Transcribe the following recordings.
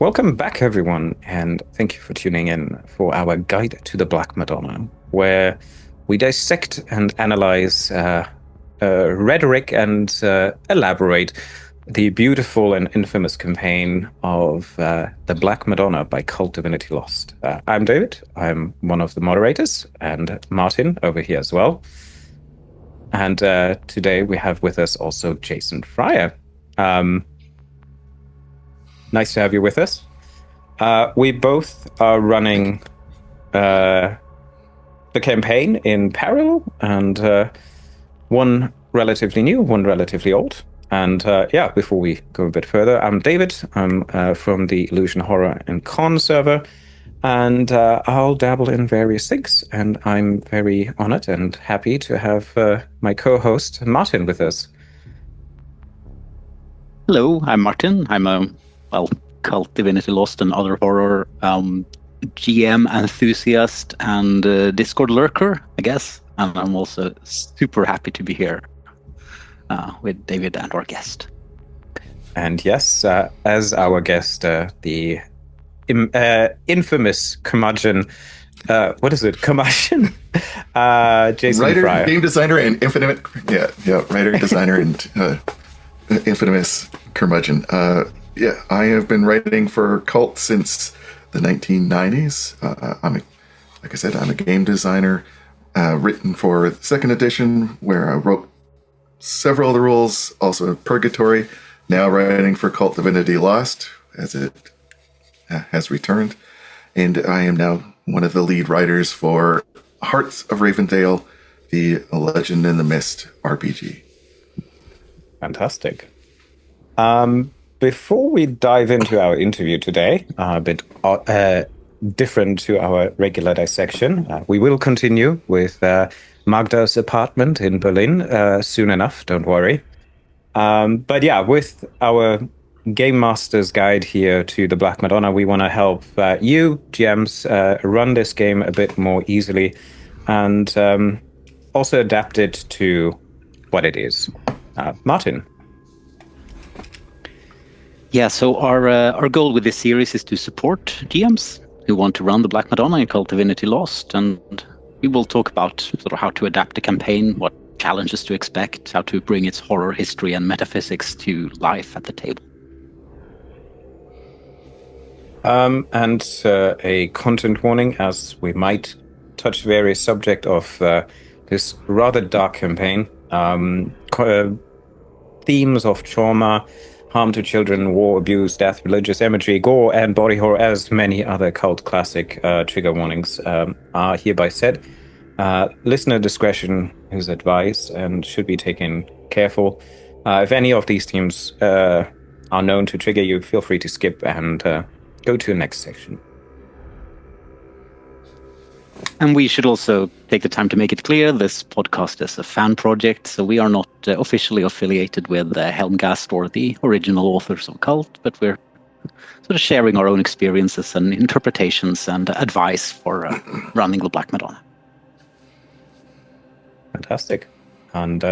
Welcome back, everyone, and thank you for tuning in for our guide to the Black Madonna, where we dissect and analyze rhetoric and elaborate the beautiful and infamous campaign of the Black Madonna by Kult Divinity Lost. I'm David. I'm one of the moderators, and Martin over here as well. And today we have with us also Jason Fryer. Nice to have you with us. We both are running the campaign in parallel, and one relatively new, one relatively old. And before we go a bit further, I'm David. I'm from the Illusion Horror and Con server, and I'll dabble in various things. And I'm very honored and happy to have my co-host Martin with us. Hello, I'm Martin. I'm a Kult Divinity Lost and other horror GM enthusiast and Discord lurker, I guess. And I'm also super happy to be here with David and our guest. And yes, as our guest, the infamous Curmudgeon, what is it? Curmudgeon? Jason writer, Fryer. game designer, and writer, designer, and infamous Curmudgeon. I have been writing for Kult since the 1990s. I'm a game designer, written for the second edition, where I wrote several of the rules, also Preparatory, now writing for Kult Divinity Lost, as it has returned. And I am now one of the lead writers for Heart of Ravensdale, the Legend in the Mist RPG. Fantastic. Before we dive into our interview today, a bit different to our regular dissection, we will continue with Magda's apartment in Berlin soon enough, don't worry. With our Game Master's Guide here to the Black Madonna, we want to help you, GMs, run this game a bit more easily and also adapt it to what it is. Martin. Yeah, so our goal with this series is to support GMs who want to run the Black Madonna in Kult Divinity Lost, and we will talk about sort of how to adapt the campaign, what challenges to expect, how to bring its horror history and metaphysics to life at the table. And a content warning, as we might touch various subject of this rather dark campaign, themes of trauma, harm to children, war, abuse, death, religious imagery, gore, and body horror, as many other cult classic trigger warnings are hereby said. Listener discretion is advised and should be taken careful. If any of these themes are known to trigger you, feel free to skip and go to the next section. And we should also take the time to make it clear, this podcast is a fan project, so we are not officially affiliated with Helmgast or the original authors of Kult, but we're sort of sharing our own experiences and interpretations and advice for running the Black Madonna. Fantastic. And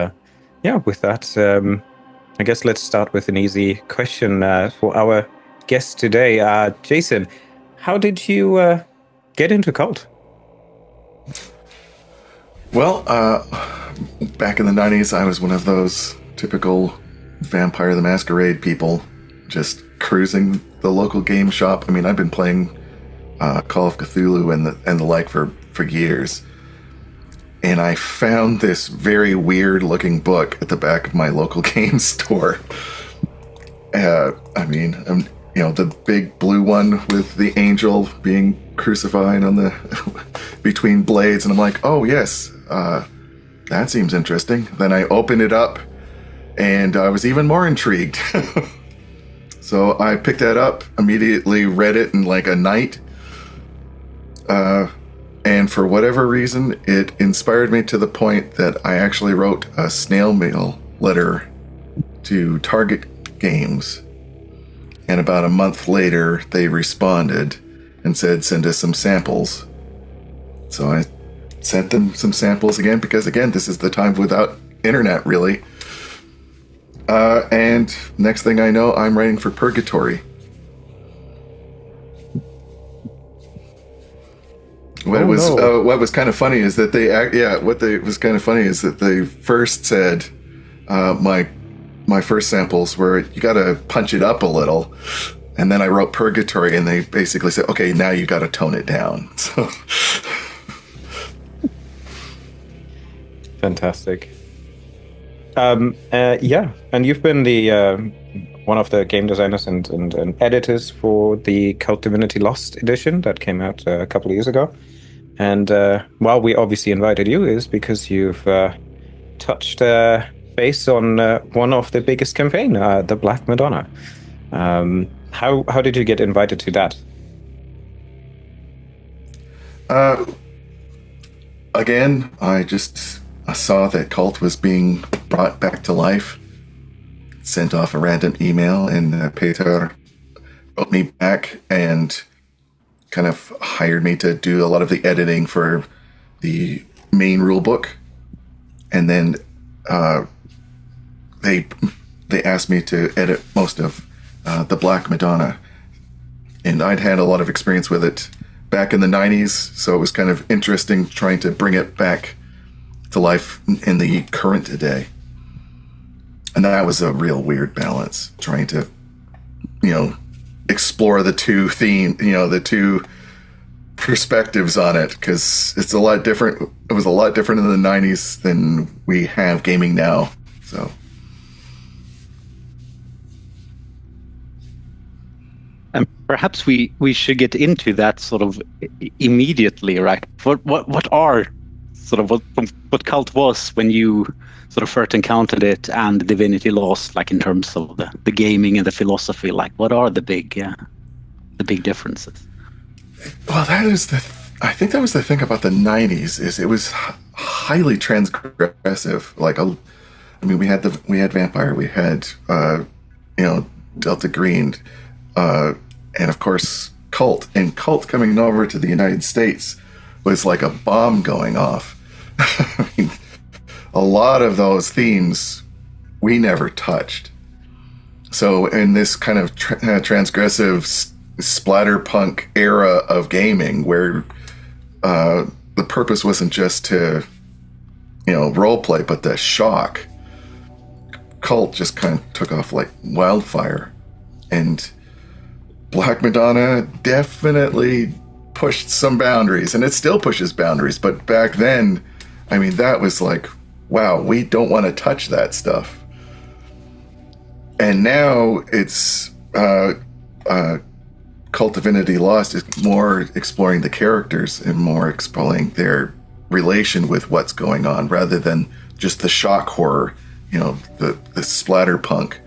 with that, I guess let's start with an easy question for our guest today. Jason, how did you get into Kult? Well, back in the 90s, I was one of those typical Vampire the Masquerade people, just cruising the local game shop. I mean, I've been playing Call of Cthulhu and the like for years. And I found this very weird-looking book at the back of my local game store. The big blue one with the angel being crucified on the between blades, and I'm like, oh yes, that seems interesting. Then I opened it up, and I was even more intrigued. So I picked that up, immediately read it in like a night. And for whatever reason, it inspired me to the point that I actually wrote a snail mail letter to Target Games. And about a month later, they responded and said, send us some samples. So I sent them some samples again, because again, this is the time without internet, really. And next thing I know, I'm writing for Preparatory. What Oh, was no. what was kind of funny is that was kind of funny is that they first said my first samples were you got to punch it up a little, and then I wrote Purgatory, and they basically said, okay, now you got to tone it down. So Fantastic. Yeah, and you've been the one of the game designers and editors for the Kult Divinity Lost edition that came out a couple of years ago. And why we obviously invited you is because you've touched base on one of the biggest campaign, the Black Madonna. How did you get invited to that? again, I saw that Kult was being brought back to life. Sent off a random email, and Peter wrote me back and kind of hired me to do a lot of the editing for the main rule book. And then they asked me to edit most of the Black Madonna. And I'd had a lot of experience with it back in the 90s, so it was kind of interesting trying to bring it back to life in the current day. And that was a real weird balance, trying to, explore the two the two perspectives on it, because it's a lot different. It was a lot different in the 90s than we have gaming now. So. And perhaps we should get into that sort of immediately, right? What are sort of what Kult was when you sort of first encountered it, and Divinity Lost, like in terms of the gaming and the philosophy, like what are the big differences? Well, I think that was the thing about the 90s, is it was highly transgressive. Like, we had Vampire, we had Delta Green, and of course Kult. And Kult coming over to the United States was like a bomb going off. I mean, a lot of those themes we never touched. So in this kind of transgressive splatterpunk era of gaming, where the purpose wasn't just to roleplay, but the shock, Kult just kind of took off like wildfire. And Black Madonna definitely pushed some boundaries, and it still pushes boundaries, but back then, I mean, that was like, wow, we don't want to touch that stuff. And now it's Kult Divinity Lost is more exploring the characters and more exploring their relation with what's going on, rather than just the shock horror, the splatterpunk.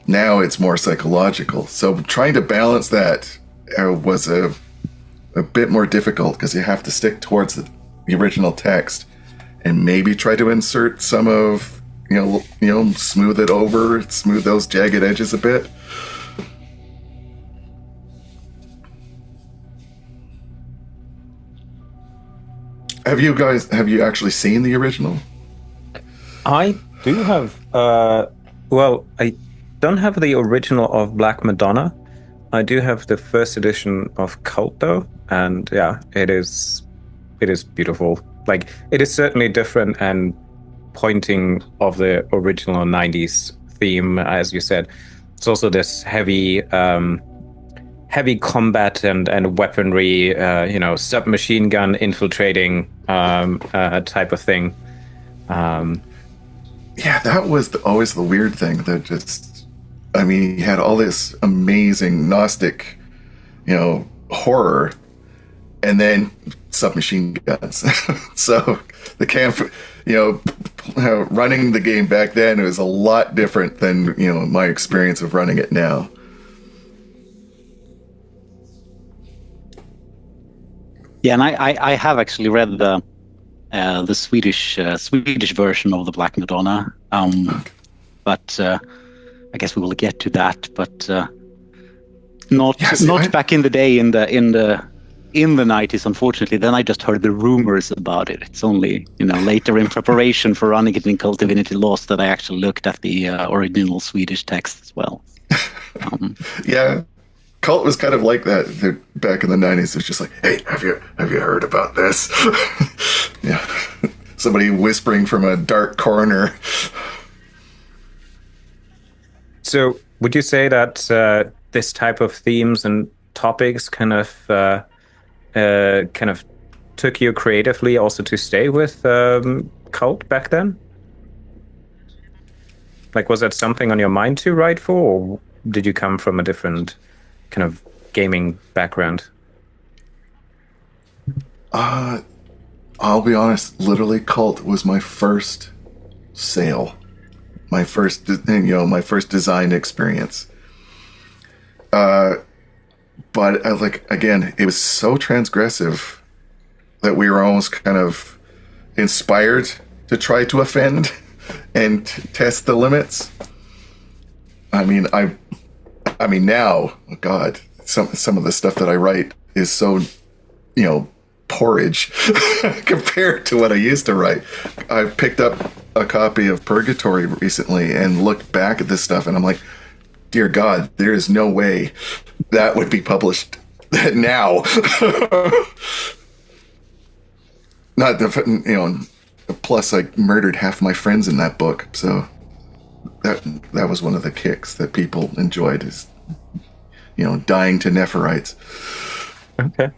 Now it's more psychological. So trying to balance that was a bit more difficult, because you have to stick towards the original text and maybe try to insert some of, smooth it over, smooth those jagged edges a bit. Have you actually seen the original? I do have, I don't have the original of Black Madonna. I do have the first edition of Kult, though, and yeah, it is beautiful. Like, it is certainly different and pointing of the original 90s theme, as you said. It's also this heavy combat and weaponry, submachine gun infiltrating type of thing. Yeah, that was always the weird thing. That just, you had all this amazing Gnostic, horror, and then submachine guns. So the camp, running the game back then, it was a lot different than, my experience of running it now. Yeah, and I have actually read the Swedish version of the Black Madonna, but I guess we will get to that. But not back in the day in the 90s, unfortunately. Then I just heard the rumors about it. It's only later in preparation for running it in Kult Divinity Lost that I actually looked at the original Swedish text as well. Yeah. Cult was kind of like that back in the 90s. It was just like, hey, have you heard about this? Yeah. Somebody whispering from a dark corner. So would you say that this type of themes and topics kind of took you creatively also to stay with Cult back then? Like, was that something on your mind to write for, or did you come from a different kind of gaming background? I'll be honest, literally Cult was my first sale. My first, my first design experience. But again, it was so transgressive that we were almost kind of inspired to try to offend and test the limits. I mean now, oh God, some of the stuff that I write is so, porridge compared to what I used to write. I picked up a copy of Purgatory recently and looked back at this stuff, and I'm like, dear God, there is no way that would be published now. Not the, plus I murdered half my friends in that book, so that was one of the kicks that people enjoyed, is dying to Nephirites. Okay.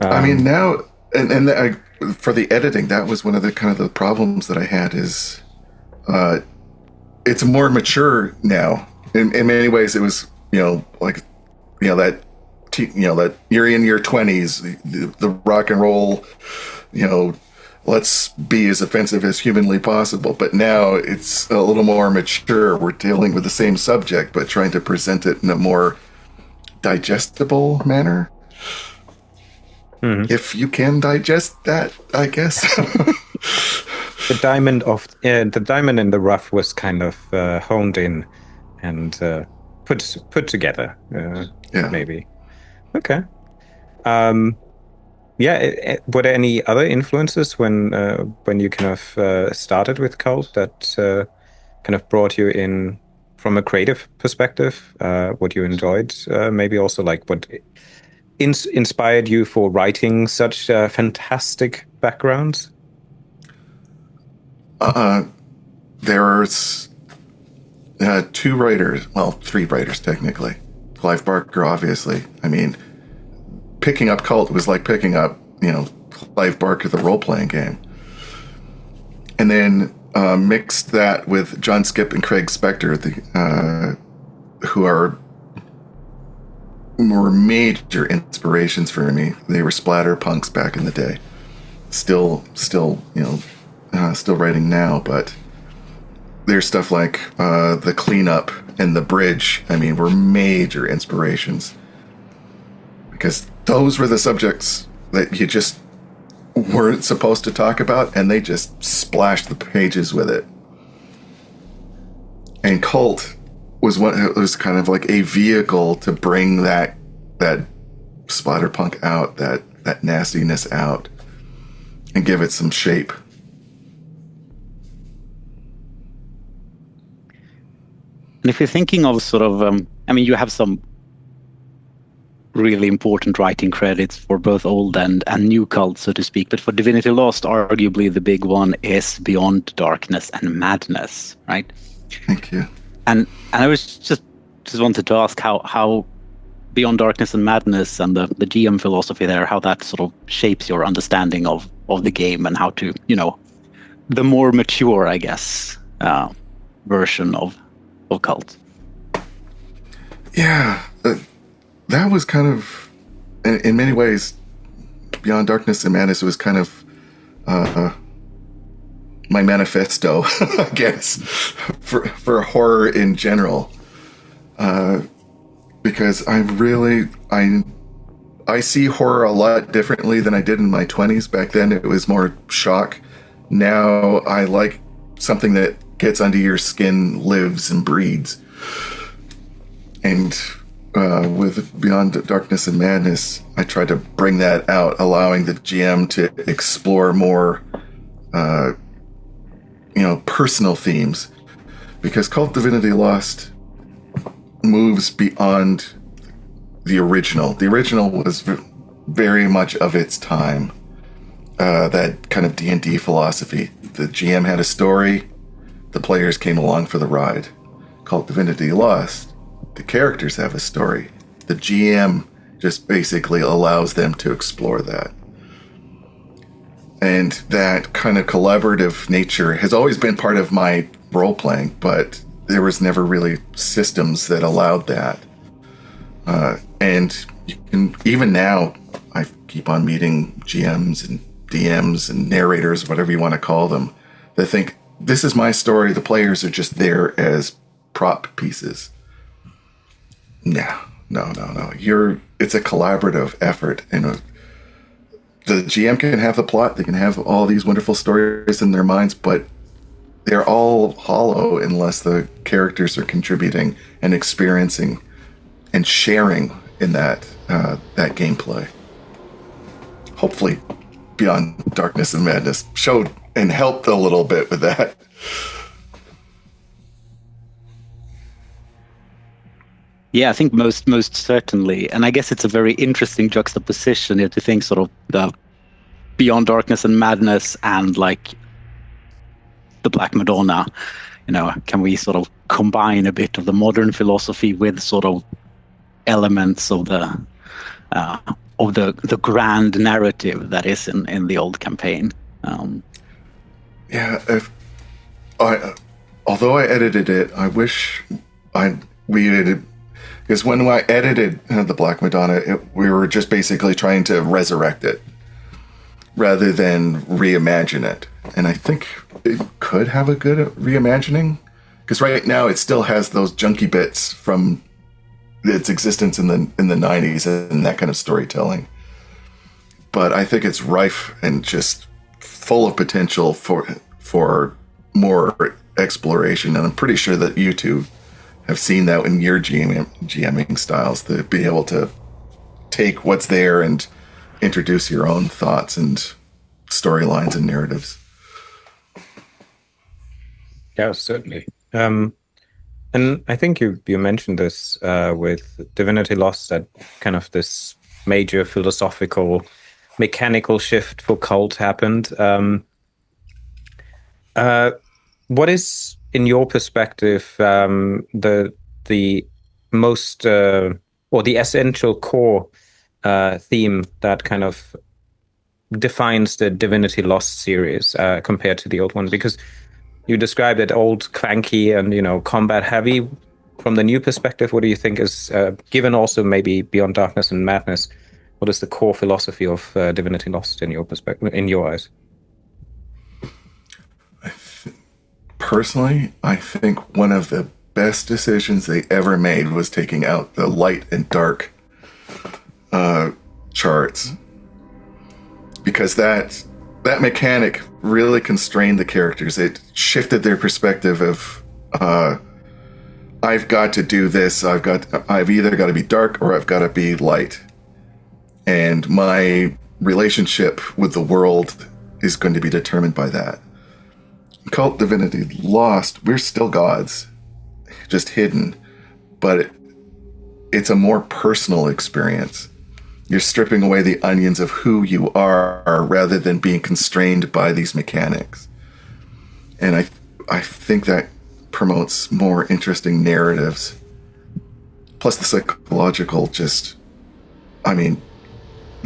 I mean, now and for the editing, that was one of the kind of the problems that I had, is it's more mature now. In many ways, it was that you're in your 20s, the rock and roll, let's be as offensive as humanly possible. But now it's a little more mature. We're dealing with the same subject, but trying to present it in a more digestible manner. Mm-hmm. If you can digest that, I guess. The diamond in the rough was kind of honed in and put together. Maybe. Okay. Were there any other influences when you kind of started with Cult that kind of brought you in from a creative perspective? What you enjoyed, maybe also like what inspired you for writing such fantastic backgrounds? There's three writers technically. Clive Barker, obviously. I mean, picking up Cult was like picking up, Clive Barker, the role-playing game. And then mixed that with John Skipp and Craig Spector, who are more major inspirations for me. They were splatter punks back in the day. Still writing now, but there's stuff like The Cleanup and The Bridge, were major inspirations. Because those were the subjects that you just weren't supposed to talk about, and they just splashed the pages with it. And Cult was kind of like a vehicle to bring that splatterpunk out, that nastiness out, and give it some shape. And if you're thinking of sort of, you have some really important writing credits for both old and new Cult, so to speak. But for Divinity Lost, arguably the big one is Beyond Darkness and Madness, right? Thank you. And I was just wanted to ask how Beyond Darkness and Madness and the GM philosophy there, how that sort of shapes your understanding of the game, and how to, the more mature, I guess, version of Cult. Yeah, that was kind of, in many ways, Beyond Darkness and Madness was kind of my manifesto, I guess, for horror in general. Because I see horror a lot differently than I did in my 20s. Back then, it was more shock. Now, I like something that gets under your skin, lives and breeds. And with Beyond Darkness and Madness, I tried to bring that out, allowing the GM to explore more, personal themes. Because Kult Divinity Lost, moves beyond the original. The original was very much of its time. That kind of D&D philosophy. The GM had a story, the players came along for the ride. Kult Divinity Lost, the characters have a story. The GM just basically allows them to explore that. And that kind of collaborative nature has always been part of my role-playing, but there was never really systems that allowed that. And you can, even now, I keep on meeting GMs and DMs and narrators, whatever you want to call them, that think, this is my story, the players are just there as prop pieces. No. It's a collaborative effort, and the GM can have the plot, they can have all these wonderful stories in their minds, but they're all hollow unless the characters are contributing and experiencing and sharing in that gameplay. Hopefully, Beyond Darkness and Madness showed and helped a little bit with that. Yeah, I think most certainly. And I guess it's a very interesting juxtaposition here to think sort of the Beyond Darkness and Madness and like the Black Madonna. You know, can we sort of combine a bit of the modern philosophy with sort of elements of the grand narrative that is in the old campaign? Although I edited it, I wish we edited. Because when I edited the Black Madonna, we were just basically trying to resurrect it rather than reimagine it. And I think it could have a good reimagining. Because right now it still has those junky bits from its existence in the 90s and that kind of storytelling. But I think it's rife and just full of potential for more exploration. And I'm pretty sure that you two have seen that in your GMing styles, to be able to take what's there and introduce your own thoughts and storylines and narratives. Yeah, certainly. And I think you mentioned this with Divinity Lost, that kind of this major philosophical, mechanical shift for Kult happened. What is, in your perspective, the most or the essential core theme that kind of defines the Divinity Lost series compared to the old one? Because you described it old, clanky, and combat heavy. From the new perspective, what do you think is, given also maybe Beyond Darkness and Madness, what is the core philosophy of Divinity Lost in your perspective, in your eyes? Personally, I think one of the best decisions they ever made was taking out the light and dark charts, because that mechanic really constrained the characters. It shifted their perspective of I've got to do this. I've either got to be dark or I've got to be light, and my relationship with the world is going to be determined by that. Kult Divinity Lost, we're still gods, just hidden, but it's a more personal experience. You're stripping away the onions of who you are rather than being constrained by these mechanics. And I think that promotes more interesting narratives. Plus the psychological the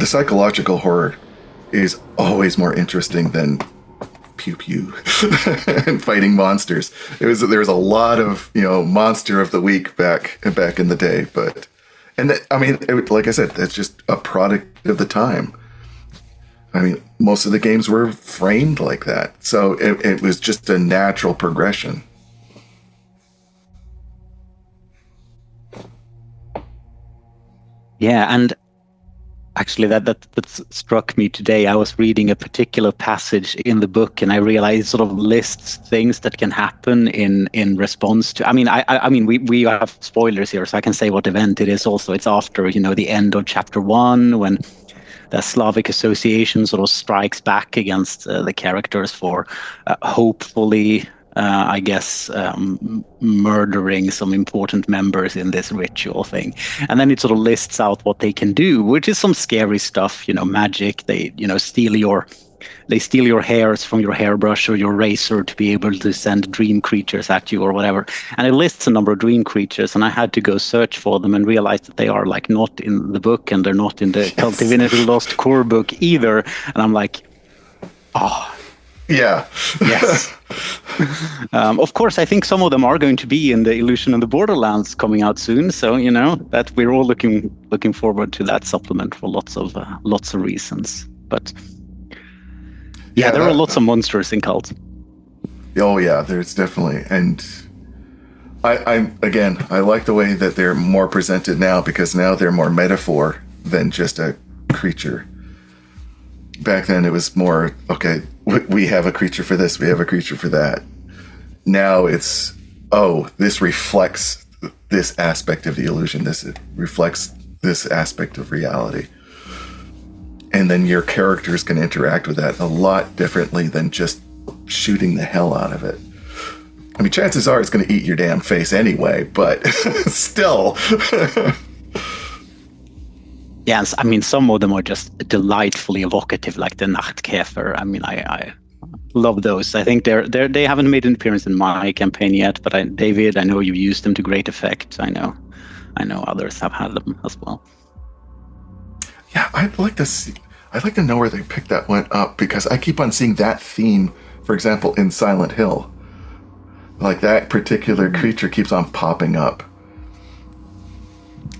psychological horror is always more interesting than pew pew and fighting monsters. There was a lot of monster of the week back in the day, but like I said, that's just a product of the time. Most of the games were framed like that, so it was just a natural progression. Yeah, and actually, that struck me today. I was reading a particular passage in the book, and I realized it sort of lists things that can happen in response to. We have spoilers here, so I can say what event it is. Also, it's after the end of chapter 1, when the Slavic association sort of strikes back against the characters for hopefully I guess, murdering some important members in this ritual thing. And then it sort of lists out what they can do, which is some scary stuff, magic. They, steal your hairs from your hairbrush or your razor to be able to send dream creatures at you or whatever. And it lists a number of dream creatures, and I had to go search for them and realize that they are like not in the book, and they're not in the Kult Divinity Lost core book either. And I'm like, oh. Yeah. Yes. Of course, I think some of them are going to be in the Illusion and the Borderlands coming out soon. So, that we're all looking forward to that supplement for lots of reasons. But yeah, there are lots of monsters in Kult. Oh yeah, there's definitely, and I like the way that they're more presented now, because now they're more metaphor than just a creature. Back then it was more, okay, we have a creature for this, we have a creature for that. Now it's, this reflects this aspect of the illusion, this reflects this aspect of reality. And then your characters can interact with that a lot differently than just shooting the hell out of it. I mean, chances are it's going to eat your damn face anyway, but still. Yes, I mean, some of them are just delightfully evocative, like the Nachtkäfer. I mean, I love those. I think they haven't made an appearance in my campaign yet, but David, I know you've used them to great effect. I know others have had them as well. Yeah, I'd like to know where they picked that one up, because I keep on seeing that theme, for example, in Silent Hill. Like, that particular creature keeps on popping up.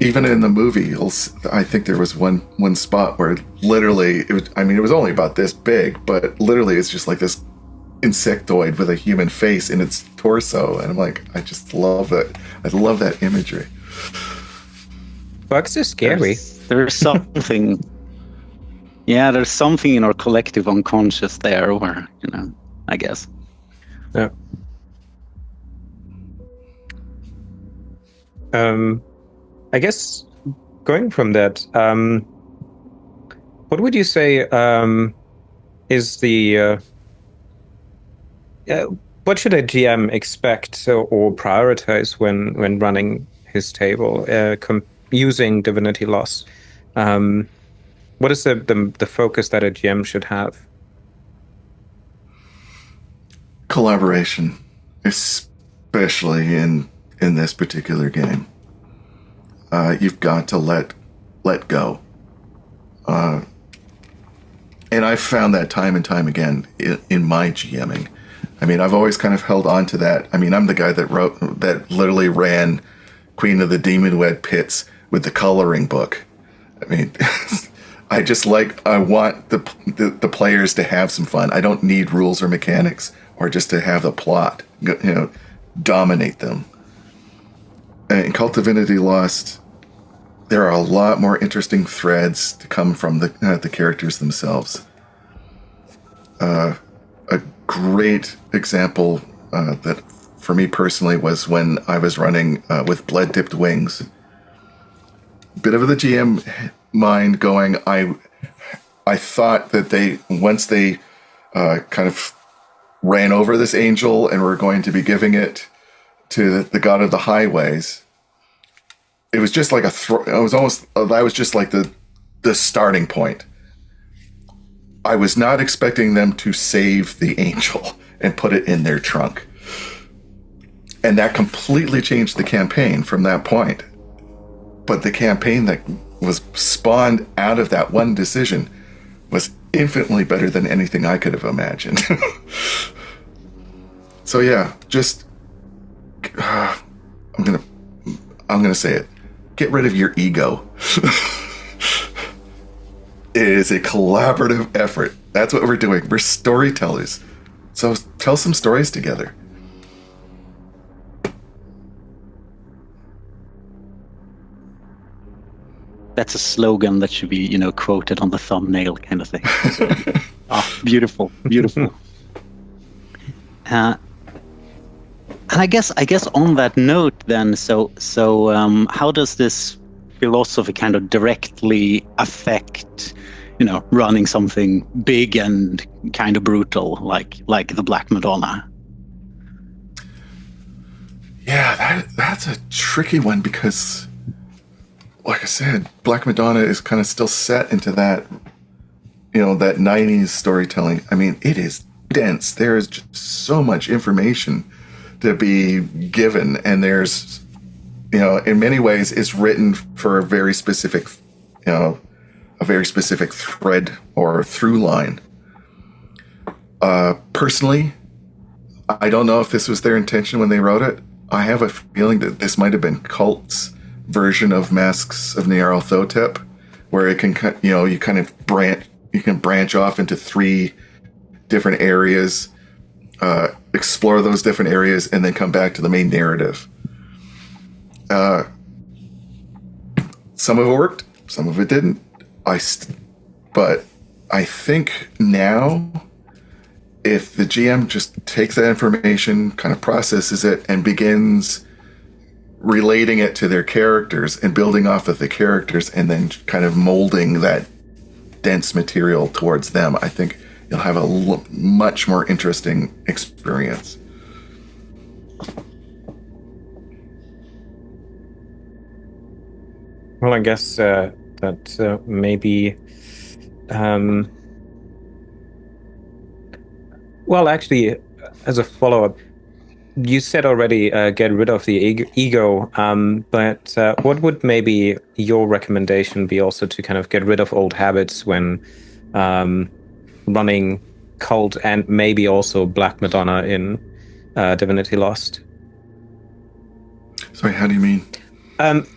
Even in the movie, I think there was one spot where literally, it was only about this big, but literally it's just like this insectoid with a human face in its torso. And I'm like, I just love it. I love that imagery. Bugs are scary. There's something. Yeah, there's something in our collective unconscious there, where, I guess. Yeah. I guess going from that, what would you say is the what should a GM expect or prioritize when running his table using Divinity Lost? What is the focus that a GM should have? Collaboration, especially in this particular game. You've got to let go. And I've found that time and time again in my GMing. I mean, I've always kind of held on to that. I mean, I'm the guy that literally ran Queen of the Demon-Wed Pits with the coloring book. I mean, I want the players to have some fun. I don't need rules or mechanics, or just to have the plot, dominate them. In Kult Divinity Lost, there are a lot more interesting threads to come from the characters themselves. A great example that, for me personally, was when I was running with Blood Dipped Wings. Bit of the GM mind going, I thought that once they kind of ran over this angel and were going to be giving it to the god of the highways, it was just like that was just like the starting point. I was not expecting them to save the angel and put it in their trunk. And that completely changed the campaign from that point. But the campaign that was spawned out of that one decision was infinitely better than anything I could have imagined. So yeah, just I'm gonna say it. Get rid of your ego. It is a collaborative effort. That's what we're doing. We're storytellers. So tell some stories together. That's a slogan that should be, quoted on the thumbnail, kind of thing. So, beautiful, beautiful. And I guess on that note, then, so how does this philosophy kind of directly affect, running something big and kind of brutal like the Black Madonna? Yeah, that's a tricky one because, like I said, Black Madonna is kind of still set into that, that 90s storytelling. I mean, it is dense. There is just so much information to be given, and there's, in many ways, it's written for a very specific, thread or through line. Personally, I don't know if this was their intention when they wrote it. I have a feeling that this might have been Cult's version of Masks of Nyarlathotep, where it can, you can branch off into 3 different areas, explore those different areas, and then come back to the main narrative. Some of it worked, some of it didn't. But I think now, if the GM just takes that information, kind of processes it, and begins relating it to their characters and building off of the characters and then kind of molding that dense material towards them, I think you'll have a much more interesting experience. Well, I guess that maybe... Well, actually, as a follow-up, you said already get rid of the ego, but what would maybe your recommendation be also to kind of get rid of old habits when running Kult and maybe also Black Madonna in Divinity Lost? Sorry, how do you mean?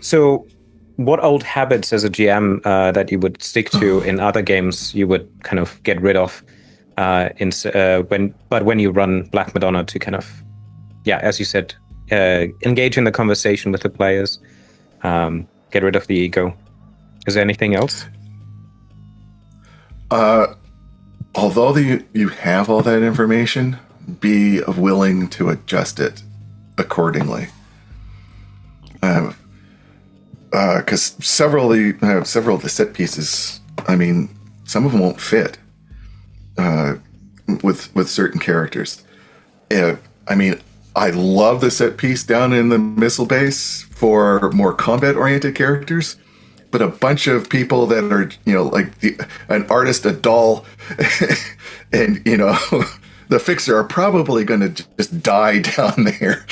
So what old habits as a GM that you would stick to in other games you would kind of get rid of when you run Black Madonna to kind of, as you said, engage in the conversation with the players, get rid of the ego. Is there anything else? Although you have all that information, be willing to adjust it accordingly. Because several of the set pieces, I mean, some of them won't fit with certain characters. I mean, I love the set piece down in the missile base for more combat-oriented characters, but a bunch of people that are, like an artist, a doll, and, the fixer are probably going to just die down there.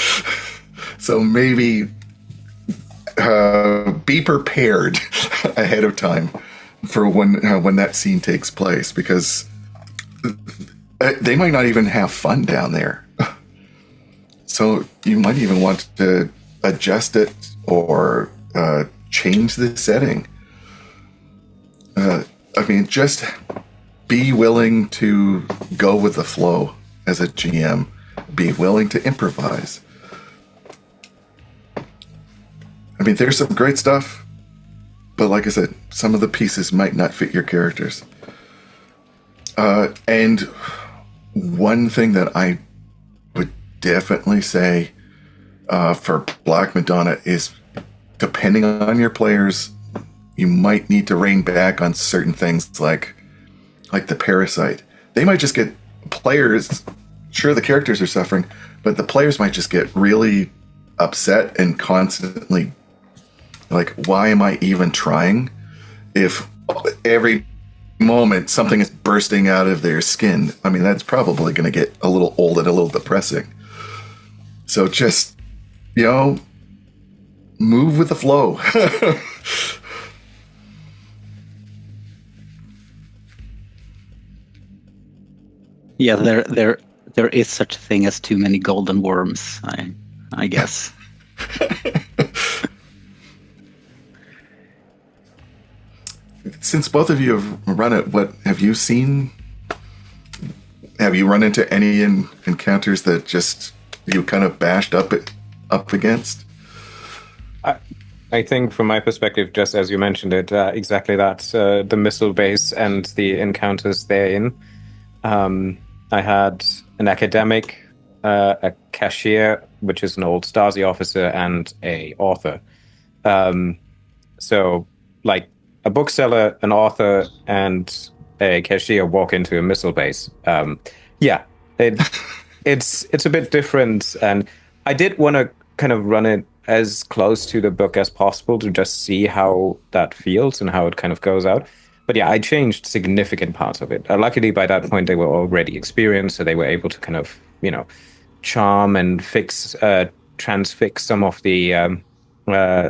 So maybe be prepared ahead of time for when that scene takes place, because they might not even have fun down there. So you might even want to adjust it or change the setting. I mean, just be willing to go with the flow as a GM. Be willing to improvise. I mean, there's some great stuff, but like I said, some of the pieces might not fit your characters. And one thing that I would definitely say for Black Madonna is, depending on your players, you might need to rein back on certain things like the parasite. They might just get players, sure, the characters are suffering, but the players might just get really upset and constantly like, why am I even trying if every moment something is bursting out of their skin? I mean, that's probably going to get a little old and a little depressing. So just, move with the flow. Yeah, there is such a thing as too many golden worms, I guess. Since both of you have run it, what have you seen? Have you run into any encounters that just you kind of bashed up against? I think from my perspective, just as you mentioned it, exactly that, the missile base and the encounters therein. I had an academic, a cashier, which is an old Stasi officer, and a author. So, like, a bookseller, an author, and a cashier walk into a missile base. It's a bit different, and I did want to kind of run it as close to the book as possible to just see how that feels and how it kind of goes out. But yeah, I changed significant parts of it. Luckily, by that point, they were already experienced, so they were able to kind of, charm and transfix some of the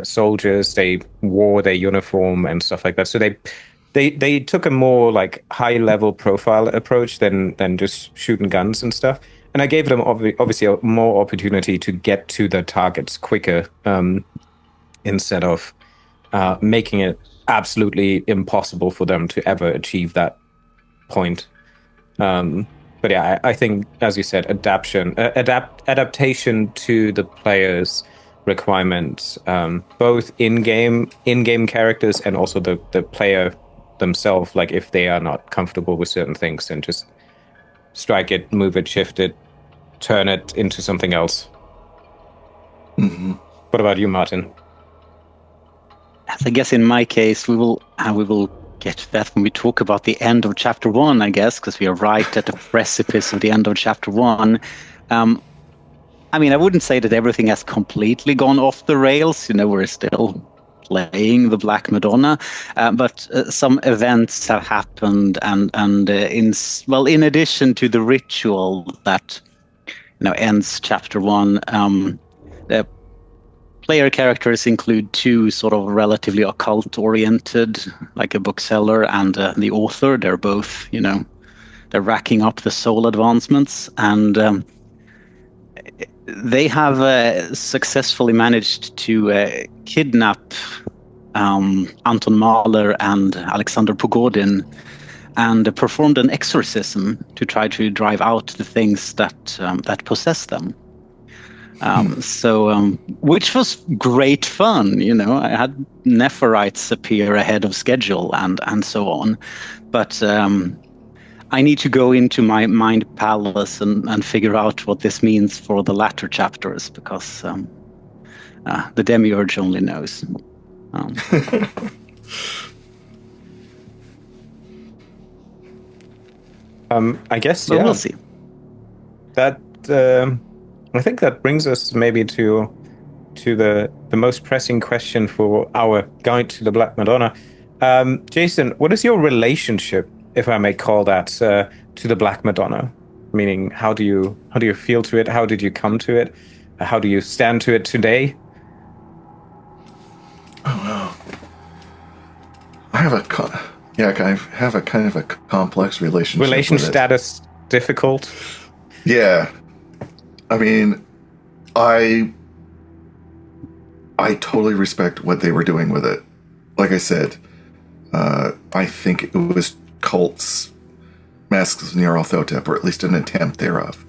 soldiers. They wore their uniform and stuff like that. So they took a more like high level profile approach than just shooting guns and stuff. And I gave them obviously more opportunity to get to the targets quicker, instead of making it absolutely impossible for them to ever achieve that point. But yeah, I think, as you said, adaptation to the player's requirements, both in-game characters and also the player themselves. Like if they are not comfortable with certain things, then just strike it, move it, shift it, turn it into something else. Mm-hmm. What about you, Martin? I guess in my case, we will get to that when we talk about the end of chapter 1, I guess, because we are right at the precipice of the end of chapter 1. I mean, I wouldn't say that everything has completely gone off the rails. We're still playing the Black Madonna, but some events have happened, and in addition to the ritual that ends chapter 1, the player characters include two sort of relatively occult-oriented, like a bookseller and the author. They're both, they're racking up the soul advancements, and they have successfully managed to kidnap Anton Mahler and Alexander Pogodin and performed an exorcism to try to drive out the things that possess them. Which was great fun, I had Nepharites appear ahead of schedule and so on. But I need to go into my mind palace and figure out what this means for the latter chapters, because the Demiurge only knows. I guess, so we'll see. That I think that brings us maybe to the most pressing question for our guide to the Black Madonna. Jason, what is your relationship, if I may call that, to the Black Madonna? Meaning, how do you feel to it? How did you come to it? How do you stand to it today? Oh wow, I have a kind of a complex relationship. Relation status difficult. Yeah. I mean, I totally respect what they were doing with it. Like I said, I think it was cults, Masks of Nyarlathotep, or at least an attempt thereof.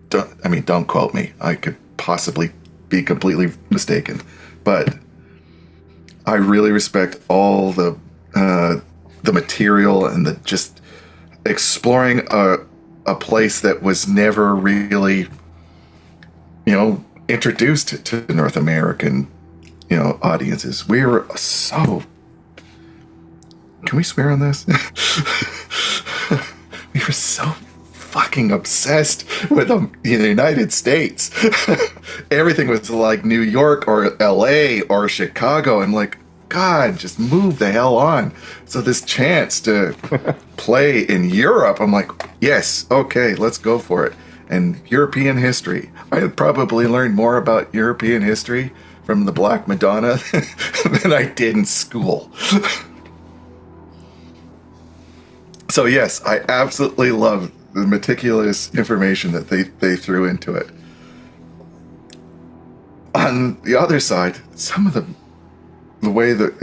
Don't quote me. I could possibly be completely mistaken, but I really respect all the material and the just exploring a place that was never really, introduced to North American, audiences. We were so... Can we swear on this? We were so fucking obsessed with the United States. Everything was like New York or LA or Chicago. I'm like, God, just move the hell on. So this chance to play in Europe, I'm like, yes, okay, let's go for it. And European history. I had probably learned more about European history from the Black Madonna than I did in school. So yes, I absolutely love the meticulous information that they threw into it. On the other side, some of the way that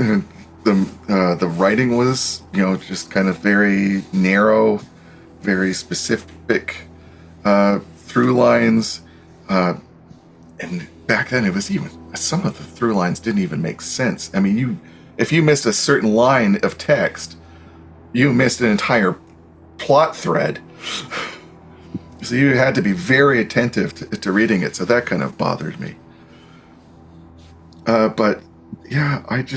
the writing was, just kind of very narrow, very specific through lines, and back then it was even some of the through lines didn't even make sense. I mean, if you missed a certain line of text, you missed an entire plot thread. So you had to be very attentive to reading it. So that kind of bothered me. But yeah, I've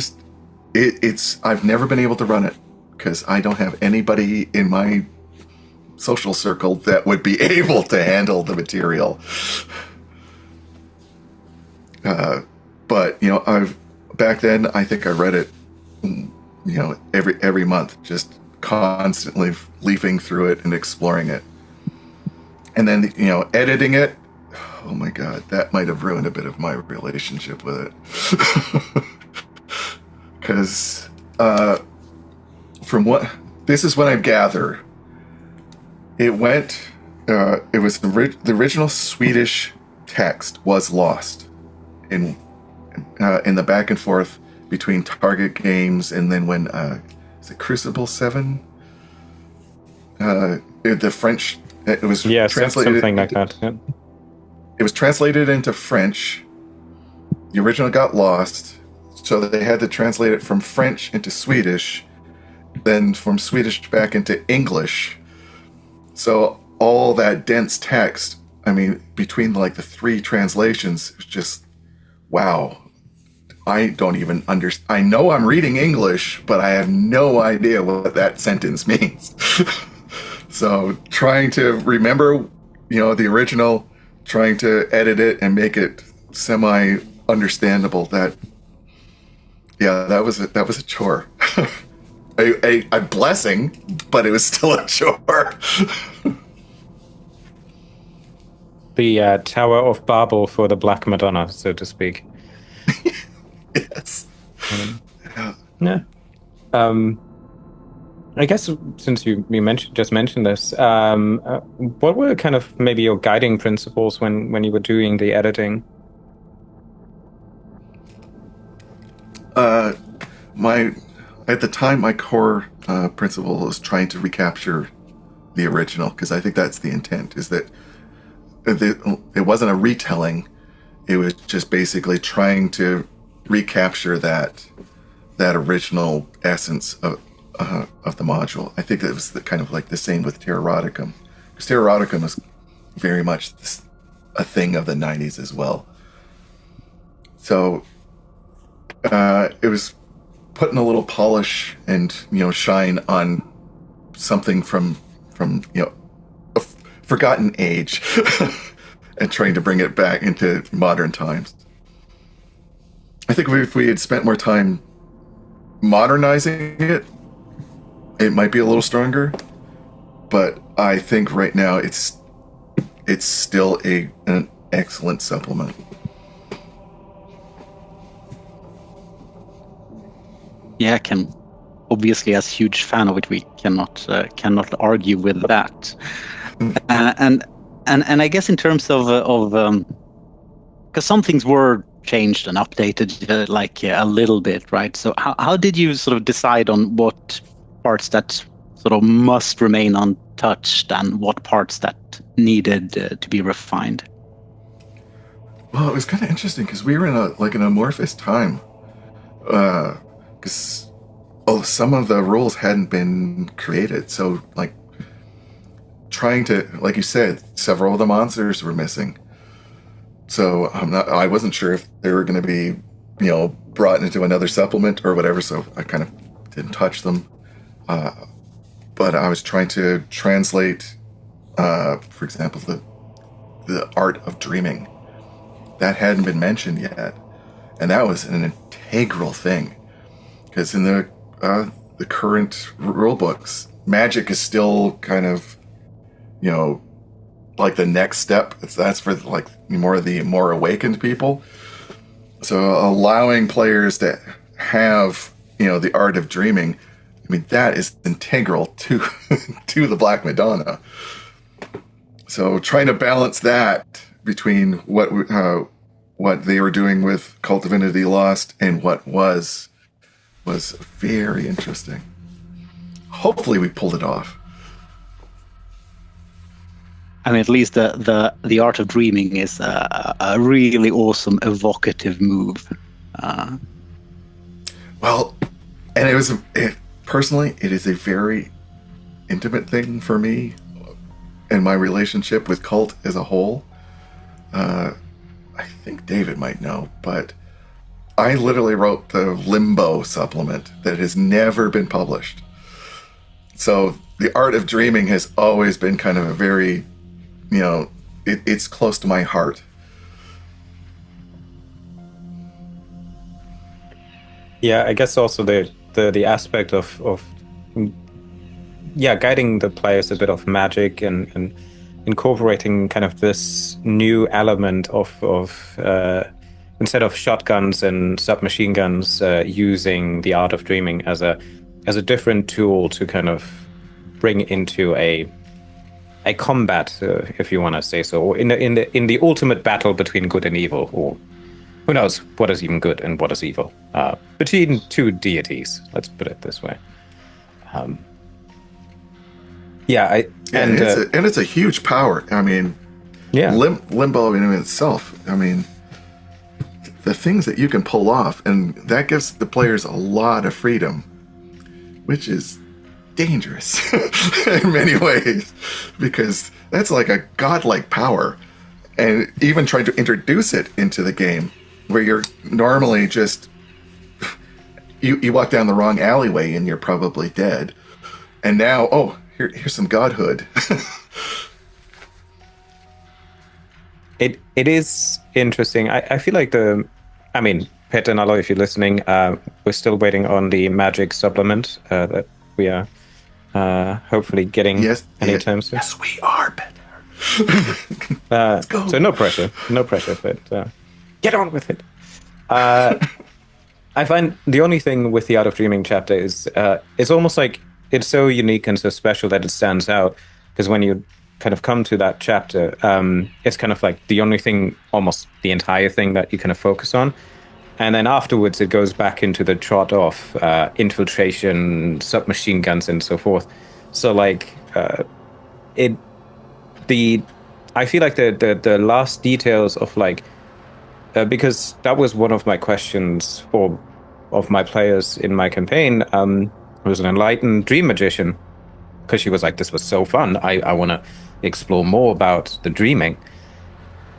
never been able to run it because I don't have anybody in my social circle that would be able to handle the material. But back then I think I read it, every month, just constantly leafing through it and exploring it, and then editing it. Oh my God, that might have ruined a bit of my relationship with it, because from what this is what I gather, it went. It was the original Swedish text was lost in the back and forth between Target Games and then when is it Crucible 7? The French. It was translated something like that. Yeah. It was translated into French. The original got lost, so they had to translate it from French into Swedish, then from Swedish back into English. So all that dense text, I mean, between like the three translations, it's just, wow. I don't even understand. I know I'm reading English, but I have no idea what that sentence means. So trying to remember, the original, trying to edit it and make it semi-understandable, that was a chore. a blessing, but it was still a chore. The Tower of Babel for the Black Madonna, so to speak. Yes. Yeah. I guess since you mentioned this, what were kind of maybe your guiding principles when you were doing the editing? At the time, my core principle was trying to recapture the original, because I think that's the intent, is that it wasn't a retelling. It was just basically trying to recapture that original essence of the module. I think it was kind of like the same with Terra Radicum, because Terra Radicum was very much a thing of the 90s as well. So it was putting a little polish and shine on something from a forgotten age and trying to bring it back into modern times. I think if we had spent more time modernizing it, it might be a little stronger. But I think right now it's still an excellent supplement. Yeah, I can. Obviously, as huge fan of it, we cannot argue with that. And I guess in terms of because some things were changed and updated a little bit, right? So how did you sort of decide on what parts that sort of must remain untouched and what parts that needed to be refined? Well, it was kind of interesting because we were in an amorphous time. Because some of the rules hadn't been created, so trying to, like you said, several of the monsters were missing. So I wasn't sure if they were going to be, brought into another supplement or whatever. So I kind of didn't touch them. But I was trying to translate, for example, the art of dreaming. That hadn't been mentioned yet, and that was an integral thing. Because in the current rule books, magic is still kind of, the next step. That's for more of the more awakened people. So allowing players to have, the art of dreaming, I mean, that is integral to to the Black Madonna. So trying to balance that between what they were doing with Kult Divinity Lost and what was very interesting. Hopefully we pulled it off. I mean, at least the art of dreaming is a really awesome, evocative move. Well, and personally, it is a very intimate thing for me and my relationship with Kult as a whole. I think David might know, but I literally wrote the Limbo supplement that has never been published. So the art of dreaming has always been kind of a very, it's close to my heart. Yeah, I guess also the aspect of guiding the players a bit of magic and incorporating kind of this new element of instead of shotguns and submachine guns, using the art of dreaming as a different tool to kind of bring into a combat, if you want to say so, or in the ultimate battle between good and evil, or who knows what is even good and what is evil, between two deities. Let's put it this way. And it's a huge power. I mean, Limbo in itself. I mean, the things that you can pull off, and that gives the players a lot of freedom, which is dangerous in many ways, because that's like a godlike power. And even trying to introduce it into the game, where you're normally just you walk down the wrong alleyway and you're probably dead, and now here's some godhood. It is interesting. I feel like Pet and Alo, if you're listening, we're still waiting on the magic supplement that we are hopefully getting anytime soon. Yes, we are, Pet. Let's go. So no pressure, but get on with it. I find the only thing with the Art of Dreaming chapter is it's almost like it's so unique and so special that it stands out, because when you kind of come to that chapter, it's kind of like the only thing, almost the entire thing that you kind of focus on. And then afterwards, it goes back into the trot of infiltration, submachine guns, and so forth. So like I feel like the last details of like, because that was one of my questions of my players in my campaign, was an enlightened dream magician, because she was like, this was so fun. I want to explore more about the dreaming.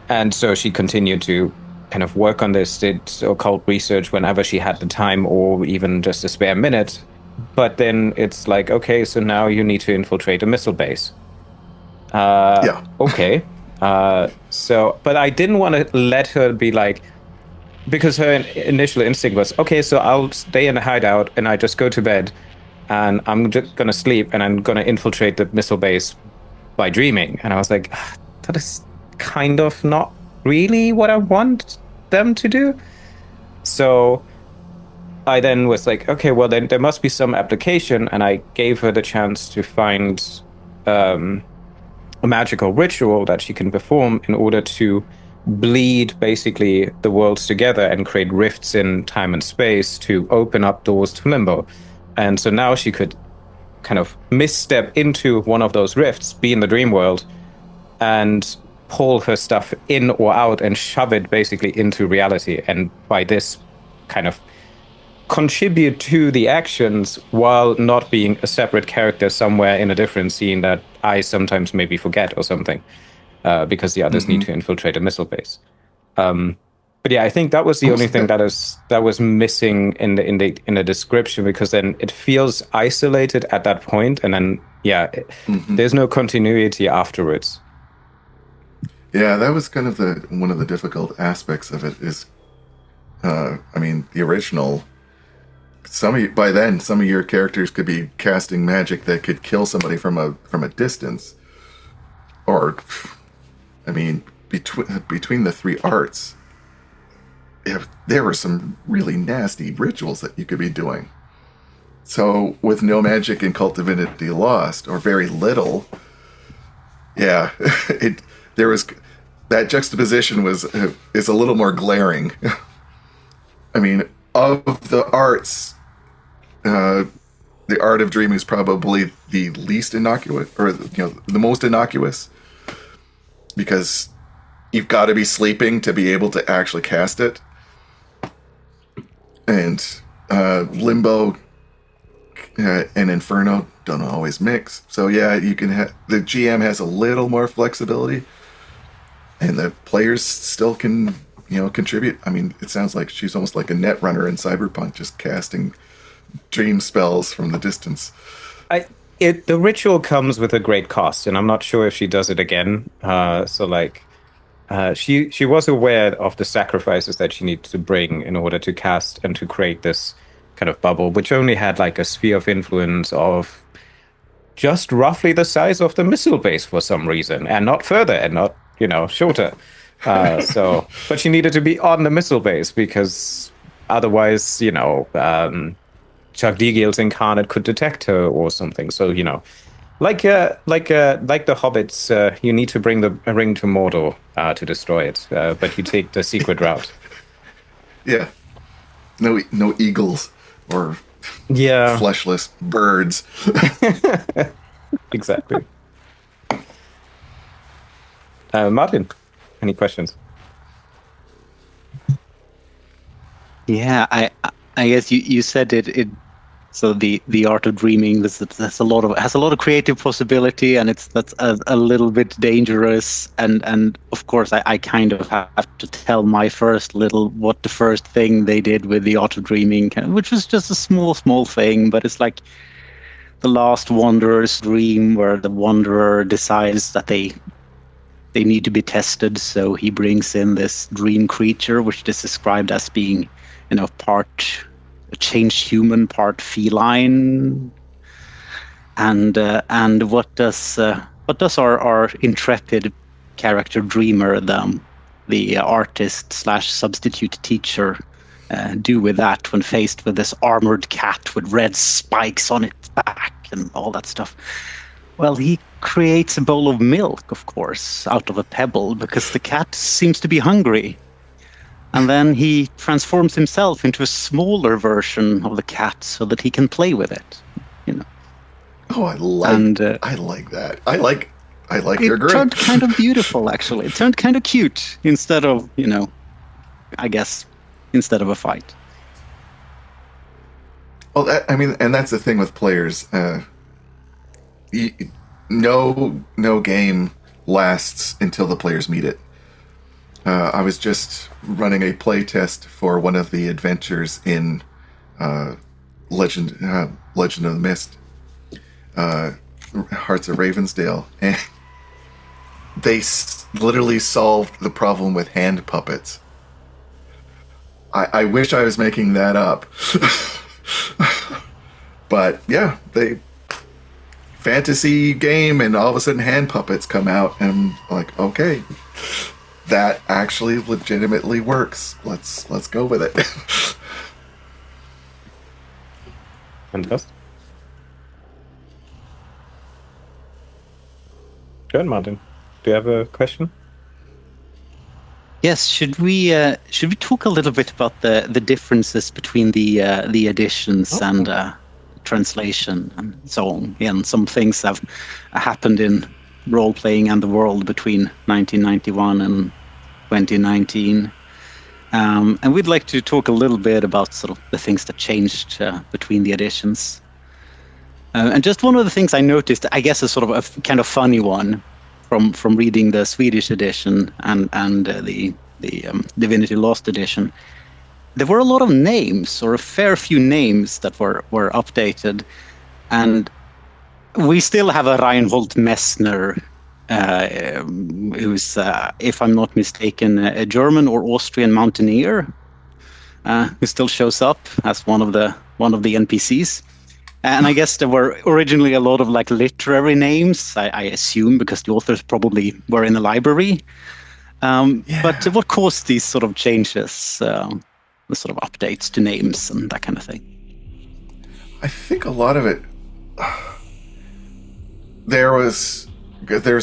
And so she continued to kind of work on this, did occult research whenever she had the time or even just a spare minute. But then it's like, okay, so now you need to infiltrate a missile base. Okay. But I didn't want to let her be like, because her initial instinct was, okay, so I'll stay in a hideout and I just go to bed and I'm just going to sleep and I'm going to infiltrate the missile base by dreaming. And I was like, that is kind of not really what I want them to do. So I then was like, okay, well, then there must be some application. And I gave her the chance to find a magical ritual that she can perform in order to bleed basically the worlds together and create rifts in time and space to open up doors to Limbo. And so now she could kind of misstep into one of those rifts, be in the dream world, and pull her stuff in or out and shove it basically into reality. And by this kind of contribute to the actions while not being a separate character somewhere in a different scene that I sometimes maybe forget or something, because the others need to infiltrate a missile base. But yeah, I think that was the only thing that was missing in the description, because then it feels isolated at that point, and then there's no continuity afterwards. Yeah, that was kind of one of the difficult aspects of it. Is, the original. By then, some of your characters could be casting magic that could kill somebody from a distance, or, between the three arts, there were some really nasty rituals that you could be doing. So with no magic in Kult Divinity Lost, or very little, there was that juxtaposition is a little more glaring. Of the arts, the art of dreaming is probably the least innocuous, or the most innocuous, because you've got to be sleeping to be able to actually cast it. And Limbo and Inferno don't always mix. So you can the GM has a little more flexibility, and the players still can contribute. It sounds like she's almost like a net runner in Cyberpunk, just casting dream spells from the distance. The ritual comes with a great cost, and I'm not sure if she does it again. She was aware of the sacrifices that she needs to bring in order to cast and to create this kind of bubble, which only had like a sphere of influence of just roughly the size of the missile base for some reason, and not further, and not, shorter. But she needed to be on the missile base because otherwise, Chuck Deagle's incarnate could detect her or something. So, like the hobbits, you need to bring the ring to Mordor to destroy it, but you take the secret route. Yeah. No eagles or fleshless birds. Exactly. Martin, any questions? Yeah, I guess you said it. So the art of dreaming, has a lot of creative possibility, and that's a little bit dangerous. And of course, I kind of have to tell what the first thing they did with the art of dreaming, which was just a small thing, but it's like the last wanderer's dream, where the wanderer decides that they need to be tested, so he brings in this dream creature, which is described as being, part a changed human, part feline. And what does our intrepid character dreamer, the artist / substitute teacher, do with that when faced with this armored cat with red spikes on its back and all that stuff? Well, he creates a bowl of milk, of course, out of a pebble, because the cat seems to be hungry. And then he transforms himself into a smaller version of the cat so that he can play with it. Oh, I like that. I like your group. It turned kind of beautiful, actually. It turned kind of cute instead of, instead of a fight. Well, and that's the thing with players. No game lasts until the players meet it. I was just running a play test for one of the adventures in Legend of the Mist, Hearts of Ravensdale, and they literally solved the problem with hand puppets. I wish I was making that up. But yeah, fantasy game, and all of a sudden hand puppets come out, and I'm like, okay, that actually legitimately works. Let's go with it. Fantastic. Good, Martin. Do you have a question? Yes. Should we talk a little bit about the differences between the editions and translation and so on? And some things have happened in role playing and the world between 1991 and 2019. And we'd like to talk a little bit about sort of the things that changed between the editions. And just one of the things I noticed, I guess, is sort of a kind of funny one from reading the Swedish edition and the Divinity Lost edition. There were a lot of names, or a fair few names, that were updated, and we still have a Reinhold Messner, who's, if I'm not mistaken, a German or Austrian mountaineer, who still shows up as one of the NPCs. And I guess there were originally a lot of like literary names, I assume, because the authors probably were in the library. But what caused these sort of changes, the sort of updates to names and that kind of thing? I think a lot of it, there's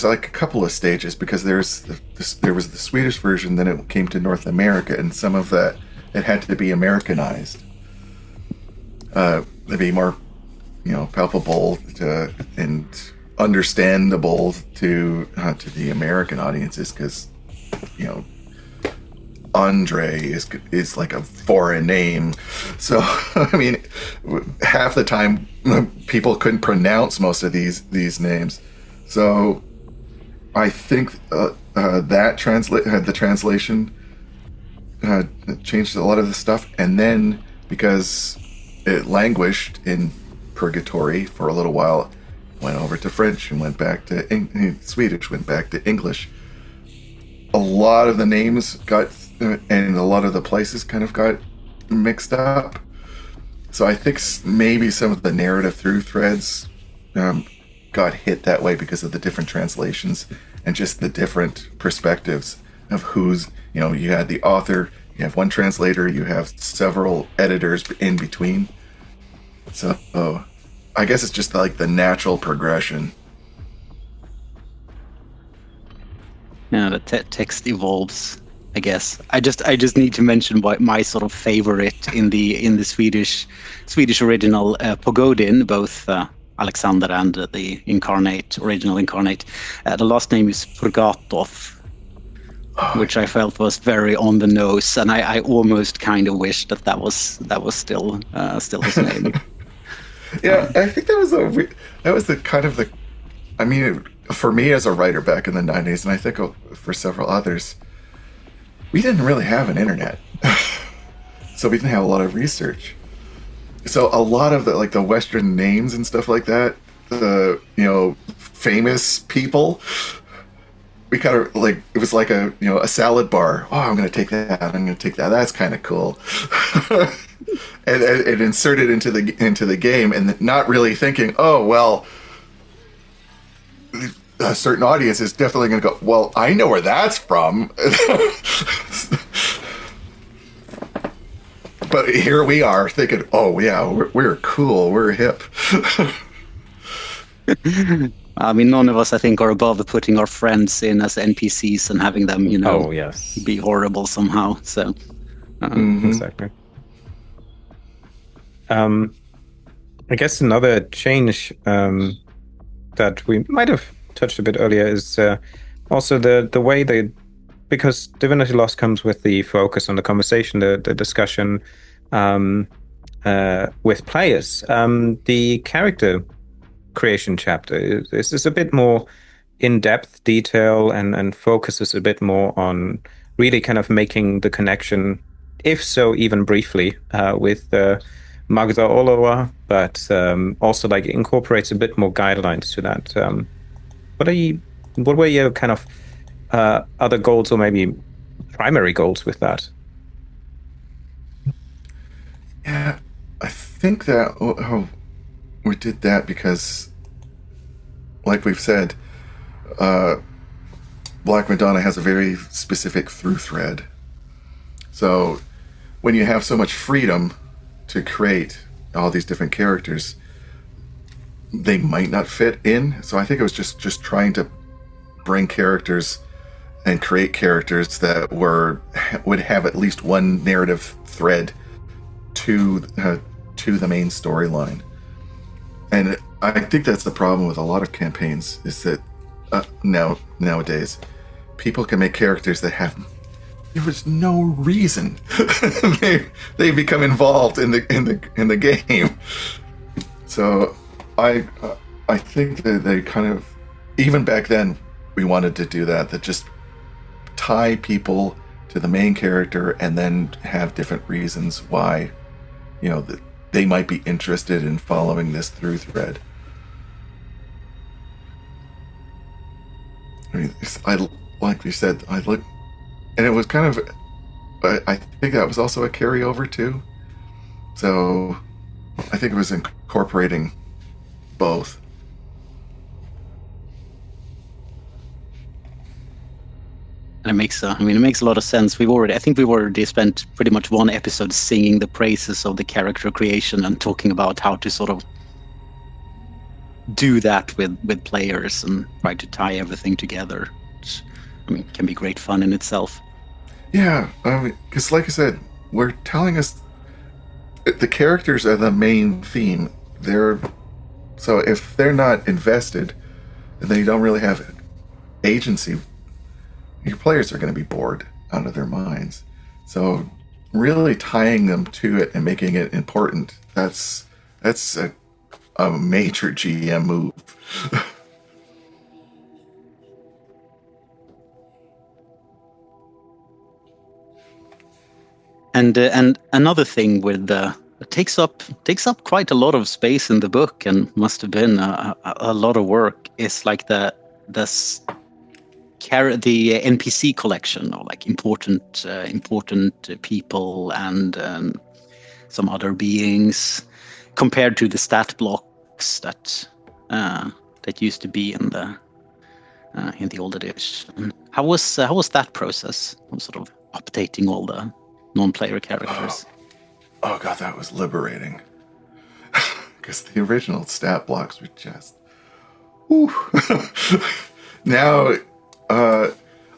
like a couple of stages, because there was the Swedish version, then it came to North America, and some of that, it had to be Americanized to be more palpable and understandable to the American audiences, because Andre is like a foreign name, so I mean, half the time people couldn't pronounce most of these names. So I think the translation changed a lot of the stuff, and then because it languished in purgatory for a little while, went over to French and went back to Swedish, went back to English. A lot of the names got and a lot of the places kind of got mixed up. So I think maybe some of the narrative through threads got hit that way because of the different translations and just the different perspectives of who's, you had the author, you have one translator, you have several editors in between. So I guess it's just like the natural progression. Yeah, the text evolves, I guess. I just need to mention my sort of favorite in the Swedish original Pogodin, both Alexander and the original incarnate. The last name is Purgatov, which I felt was very on the nose, and I almost kind of wished that was still his name. Yeah, I think that was the kind of the. I mean, for me as a writer back in the 90s, and I think for several others, we didn't really have an internet, so we didn't have a lot of research. So a lot of the Western names and stuff like that, famous people, we kind of it was like a salad bar. Oh, I'm going to take that. I'm going to take that. That's kind of cool. and insert it into the game, and not really thinking, oh well, a certain audience is definitely going to go, well, I know where that's from. But here we are thinking, oh yeah, we're cool, we're hip. I mean, none of us, I think, are above putting our friends in as NPCs and having them, oh yes, be horrible somehow. So exactly. I guess another change that we might have touched a bit earlier is also the way because Divinity Lost comes with the focus on the conversation, the discussion with players. The character creation chapter is a bit more in-depth detail and focuses a bit more on really kind of making the connection, if so even briefly, with Magda Olova, but also incorporates a bit more guidelines to that. What were your kind of other goals, or maybe primary goals with that? Yeah, I think that we did that because, like we've said, Black Madonna has a very specific through thread. So when you have so much freedom to create all these different characters, they might not fit in. So I think it was just trying to bring characters and create characters that would have at least one narrative thread to the main storyline. And I think that's the problem with a lot of campaigns, is that nowadays people can make characters that there was no reason they become involved in the game. So I think that they kind of, even back then, we wanted to do that just tie people to the main character and then have different reasons why, that they might be interested in following this through thread. I mean, like we said, I look, and it was kind of, I think that was also a carryover too. So I think it was incorporating both. And it makes a lot of sense. I think we've already spent pretty much one episode singing the praises of the character creation and talking about how to sort of do that with players and try to tie everything together, which, can be great fun in itself. Yeah, because like I said, we're telling us the characters are the main theme. So if they're not invested, and they don't really have agency, your players are going to be bored out of their minds. So really tying them to it and making it important, that's a major GM move. And another thing with it takes up quite a lot of space in the book, and must have been a lot of work, is like the NPC collection, or like important people and some other beings, compared to the stat blocks that used to be in the old edition. How was that process of sort of updating all the non-player characters? Oh god, that was liberating. Because the original stat blocks were just... Whew. Now, I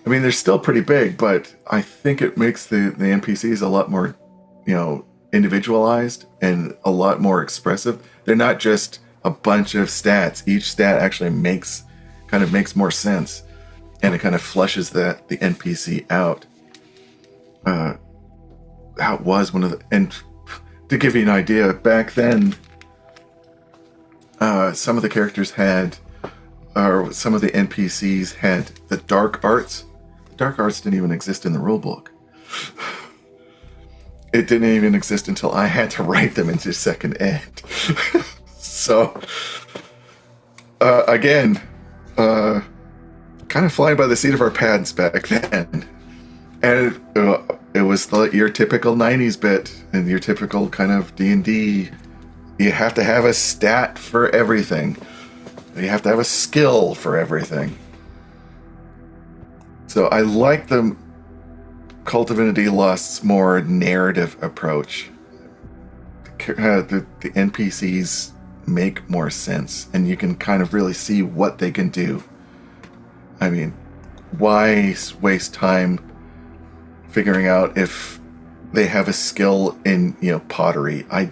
mean, they're still pretty big, but I think it makes the NPCs a lot more, individualized and a lot more expressive. They're not just a bunch of stats. Each stat actually makes more sense, and it kind of flushes the NPC out. That was one of the... And to give you an idea, back then, some of the characters had... or some of the NPCs had the dark arts. The dark arts didn't even exist in the rulebook. It didn't even exist until I had to write them into second ed. So, again, kind of flying by the seat of our pants back then. And it was your typical 90s bit and your typical kind of D&D. You have to have a stat for everything. You have to have a skill for everything. So I like the Kult Divinity Lost's more narrative approach. The NPCs make more sense, and you can kind of really see what they can do. I mean, why waste time figuring out if they have a skill in, pottery? I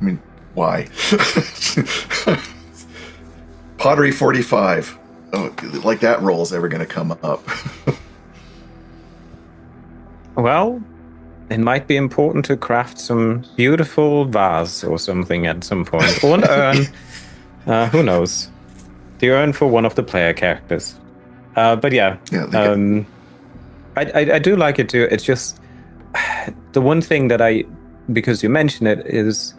mean, why? Pottery 45. Oh, like that roll's ever going to come up. Well, it might be important to craft some beautiful vase or something at some point. Or an urn. Who knows? The urn for one of the player characters. But yeah. I do like it too. It's just... The one thing that because you mentioned it, is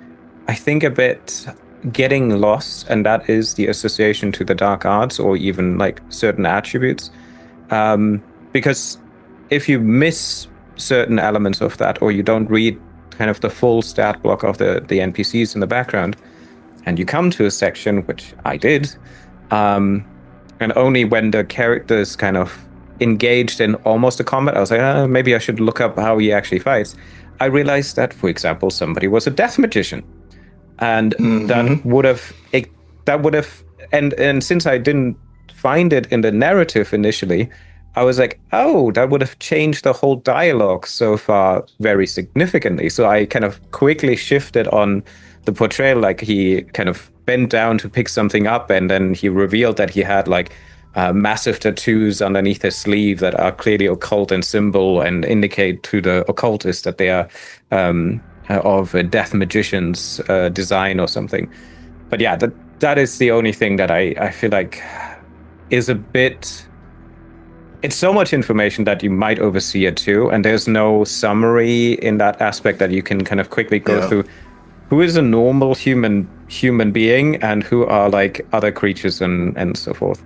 I think a bit... getting lost, and that is the association to the dark arts or even like certain attributes, because if you miss certain elements of that, or you don't read kind of the full stat block of the NPCs in the background, and you come to a section, which I did, and only when the characters kind of engaged in almost a combat, I was like, maybe I should look up how he actually fights. I realized that, for example, somebody was a death magician. And that would have, and since I didn't find it in the narrative initially, I was like, oh, that would have changed the whole dialogue so far very significantly. So I kind of quickly shifted on the portrayal, like he kind of bent down to pick something up, and then he revealed that he had like massive tattoos underneath his sleeve that are clearly occult in symbol and indicate to the occultist that they are of a death magician's design or something. But yeah, that is the only thing that I feel like is a bit... It's so much information that you might oversee it too, and there's no summary in that aspect that you can kind of quickly go through. Who is a normal human being, and who are like other creatures and so forth.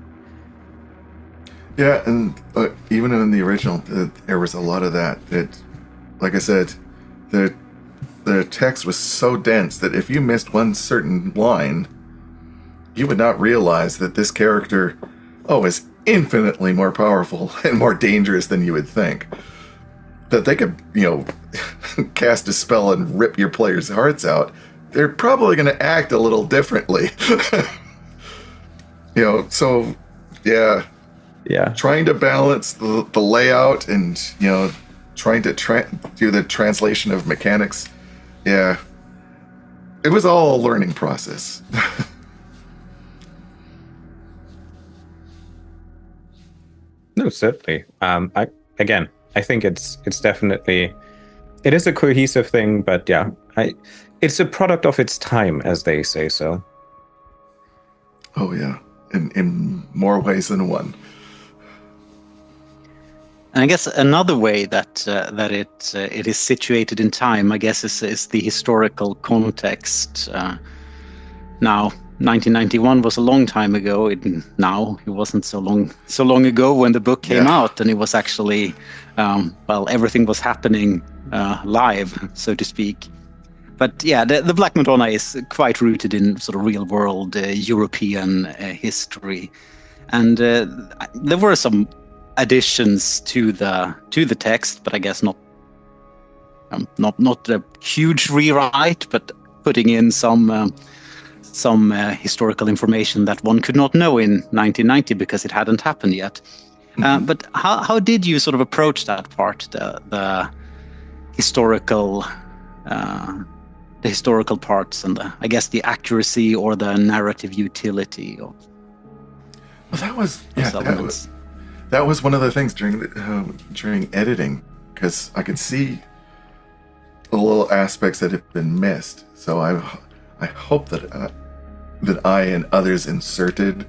Yeah, and even in the original, there was a lot of that. Like I said, the text was so dense that if you missed one certain line, you would not realize that this character, is infinitely more powerful and more dangerous than you would think. That they could, cast a spell and rip your players' hearts out. They're probably going to act a little differently. So, yeah. Yeah. Trying to balance the layout and, trying to do the translation of mechanics. Yeah. It was all a learning process. No, certainly. I think it's definitely, it is a cohesive thing, but yeah, it's a product of its time, as they say so. Oh yeah, in more ways than one. And I guess another way that it is situated in time, I guess, is the historical context. Now, 1991 was a long time ago. It wasn't so long ago when the book came out, and it was actually, everything was happening live, so to speak. But yeah, the Black Madonna is quite rooted in sort of real world European history, and there were some additions to the text, but I guess not a huge rewrite, but putting in some historical information that one could not know in 1990 because it hadn't happened yet. But how did you sort of approach that part, the historical parts, and I guess the accuracy or the narrative utility of? Well, that was one of the things during editing, because I could see the little aspects that had been missed. So I hope that I and others inserted,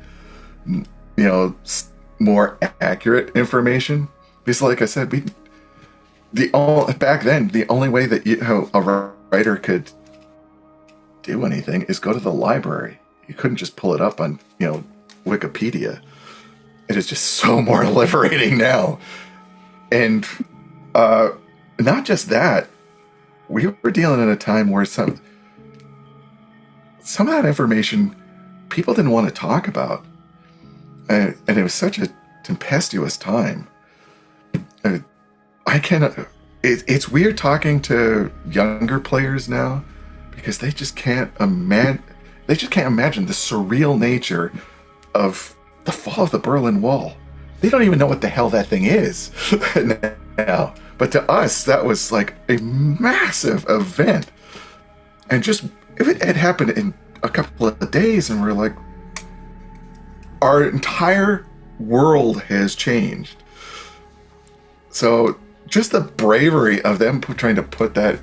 more accurate information. Because, like I said, back then the only way that a writer could do anything is go to the library. You couldn't just pull it up on Wikipedia. It is just so more liberating now. And not just that, we were dealing at a time where some of that information people didn't want to talk about. And it was such a tempestuous time. It's weird talking to younger players now, because they just can't imagine the surreal nature of the fall of the Berlin Wall. They don't even know what the hell that thing is now. But to us, that was like a massive event. And just, if it had happened in a couple of days, and we're like, our entire world has changed. So just the bravery of them trying to put that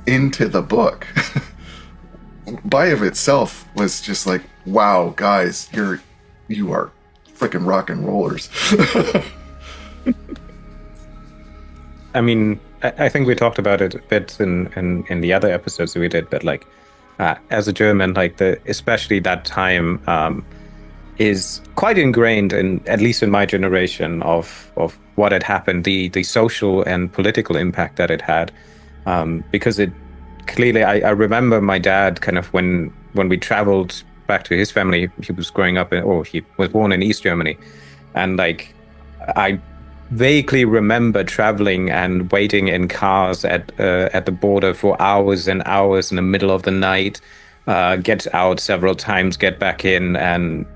into the book by of itself was just like, wow, guys, you are freaking rock and rollers. I mean, I think we talked about it a bit in the other episodes that we did, but like, as a German, like especially that time is quite ingrained in, at least in my generation, of what had happened, the social and political impact that it had, because it clearly, I remember my dad kind of when we traveled back to his family. He was growing up he was born in East Germany, and like I vaguely remember traveling and waiting in cars at the border for hours and hours in the middle of the night, get out several times, get back in, and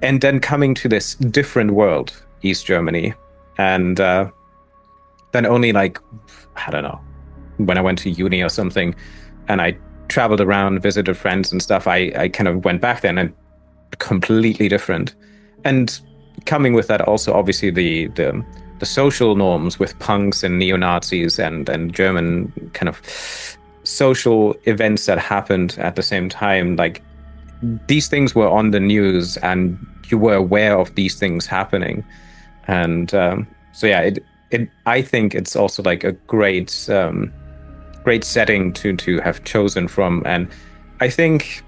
and then coming to this different world, East Germany, and then only like, I don't know, when I went to uni or something, and I traveled around, visited friends and stuff, I kind of went back then, and completely different. And coming with that also, obviously, the social norms with punks and neo-Nazis and German kind of social events that happened at the same time. Like, these things were on the news, and you were aware of these things happening. And so yeah, I think it's also like a great setting to have chosen from. And I think,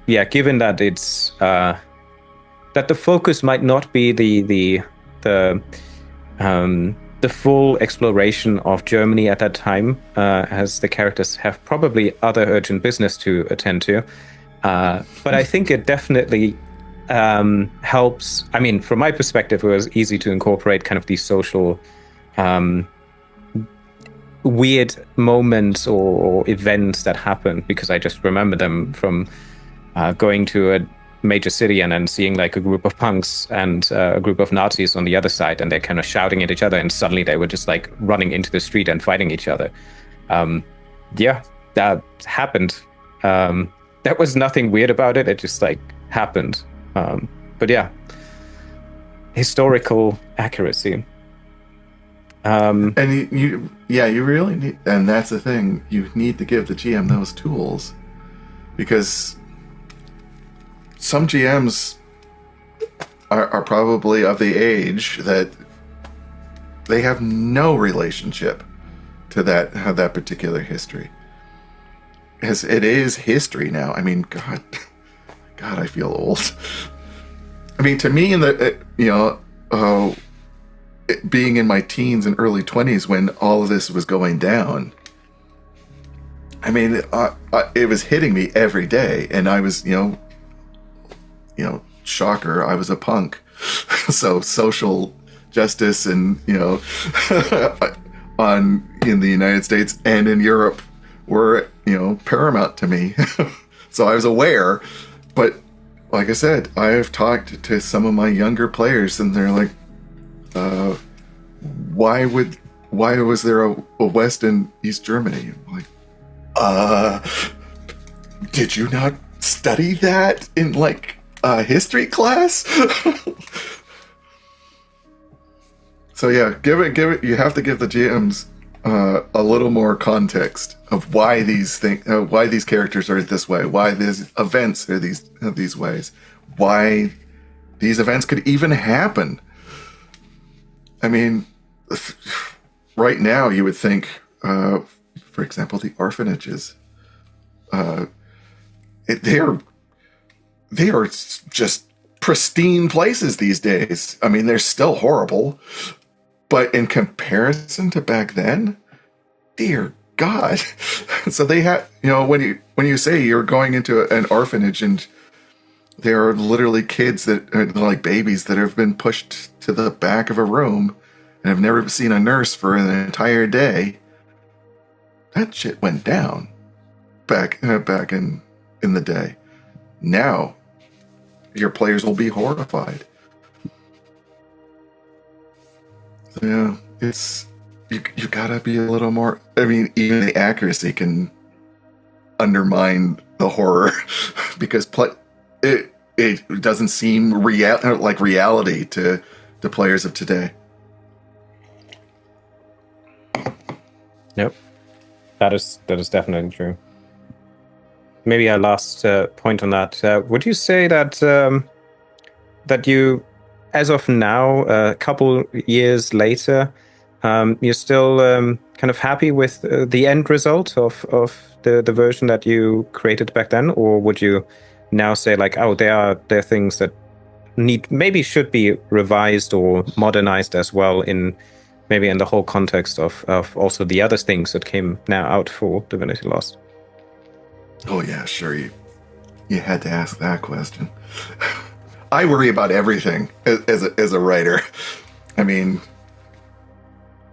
yeah, given that it's that the focus might not be the full exploration of Germany at that time, as the characters have probably other urgent business to attend to. But I think it definitely helps. I mean, from my perspective, it was easy to incorporate kind of these social weird moments or events that happened, because I just remember them from going to a major city and then seeing like a group of punks and a group of Nazis on the other side, and they're kind of shouting at each other, and suddenly they were just like running into the street and fighting each other. Yeah, that happened. There was nothing weird about it. It just like happened. But yeah, historical accuracy. And you really need, and that's the thing, you need to give the GM those tools, because some GMs are probably of the age that they have no relationship to that particular history. As it is history now. I mean, God, I feel old. I mean, to me, in the being in my teens and early 20s when all of this was going down, I mean, it was hitting me every day, and I was, shocker, I was a punk. So social justice and, in the United States and in Europe were, paramount to me. So I was aware, but like I said, I have talked to some of my younger players, and they're like, why was there a West and East Germany? I'm like, did you not study that in history class? So yeah, give it. You have to give the GMs a little more context of why these characters are this way, why these events are these ways, why these events could even happen. I mean, right now you would think, for example, the orphanages. They are just pristine places these days. I mean, they're still horrible, but in comparison to back then, dear God. So they had, when you say you're going into an orphanage and there are literally kids that are like babies that have been pushed to the back of a room and have never seen a nurse for an entire day. That shit went down back in the day. Now, your players will be horrified. So yeah, it's you gotta be a little more. I mean, even the accuracy can undermine the horror because it doesn't seem like reality to the players of today. Yep, that is definitely true. Maybe a last point on that. Would you say that that you, as of now, a couple years later, you're still kind of happy with the end result of the version that you created back then, or would you now say there are things that maybe should be revised or modernized as well in the whole context of also the other things that came now out for Divinity Lost? Oh yeah, sure. You had to ask that question. I worry about everything as a writer. I mean,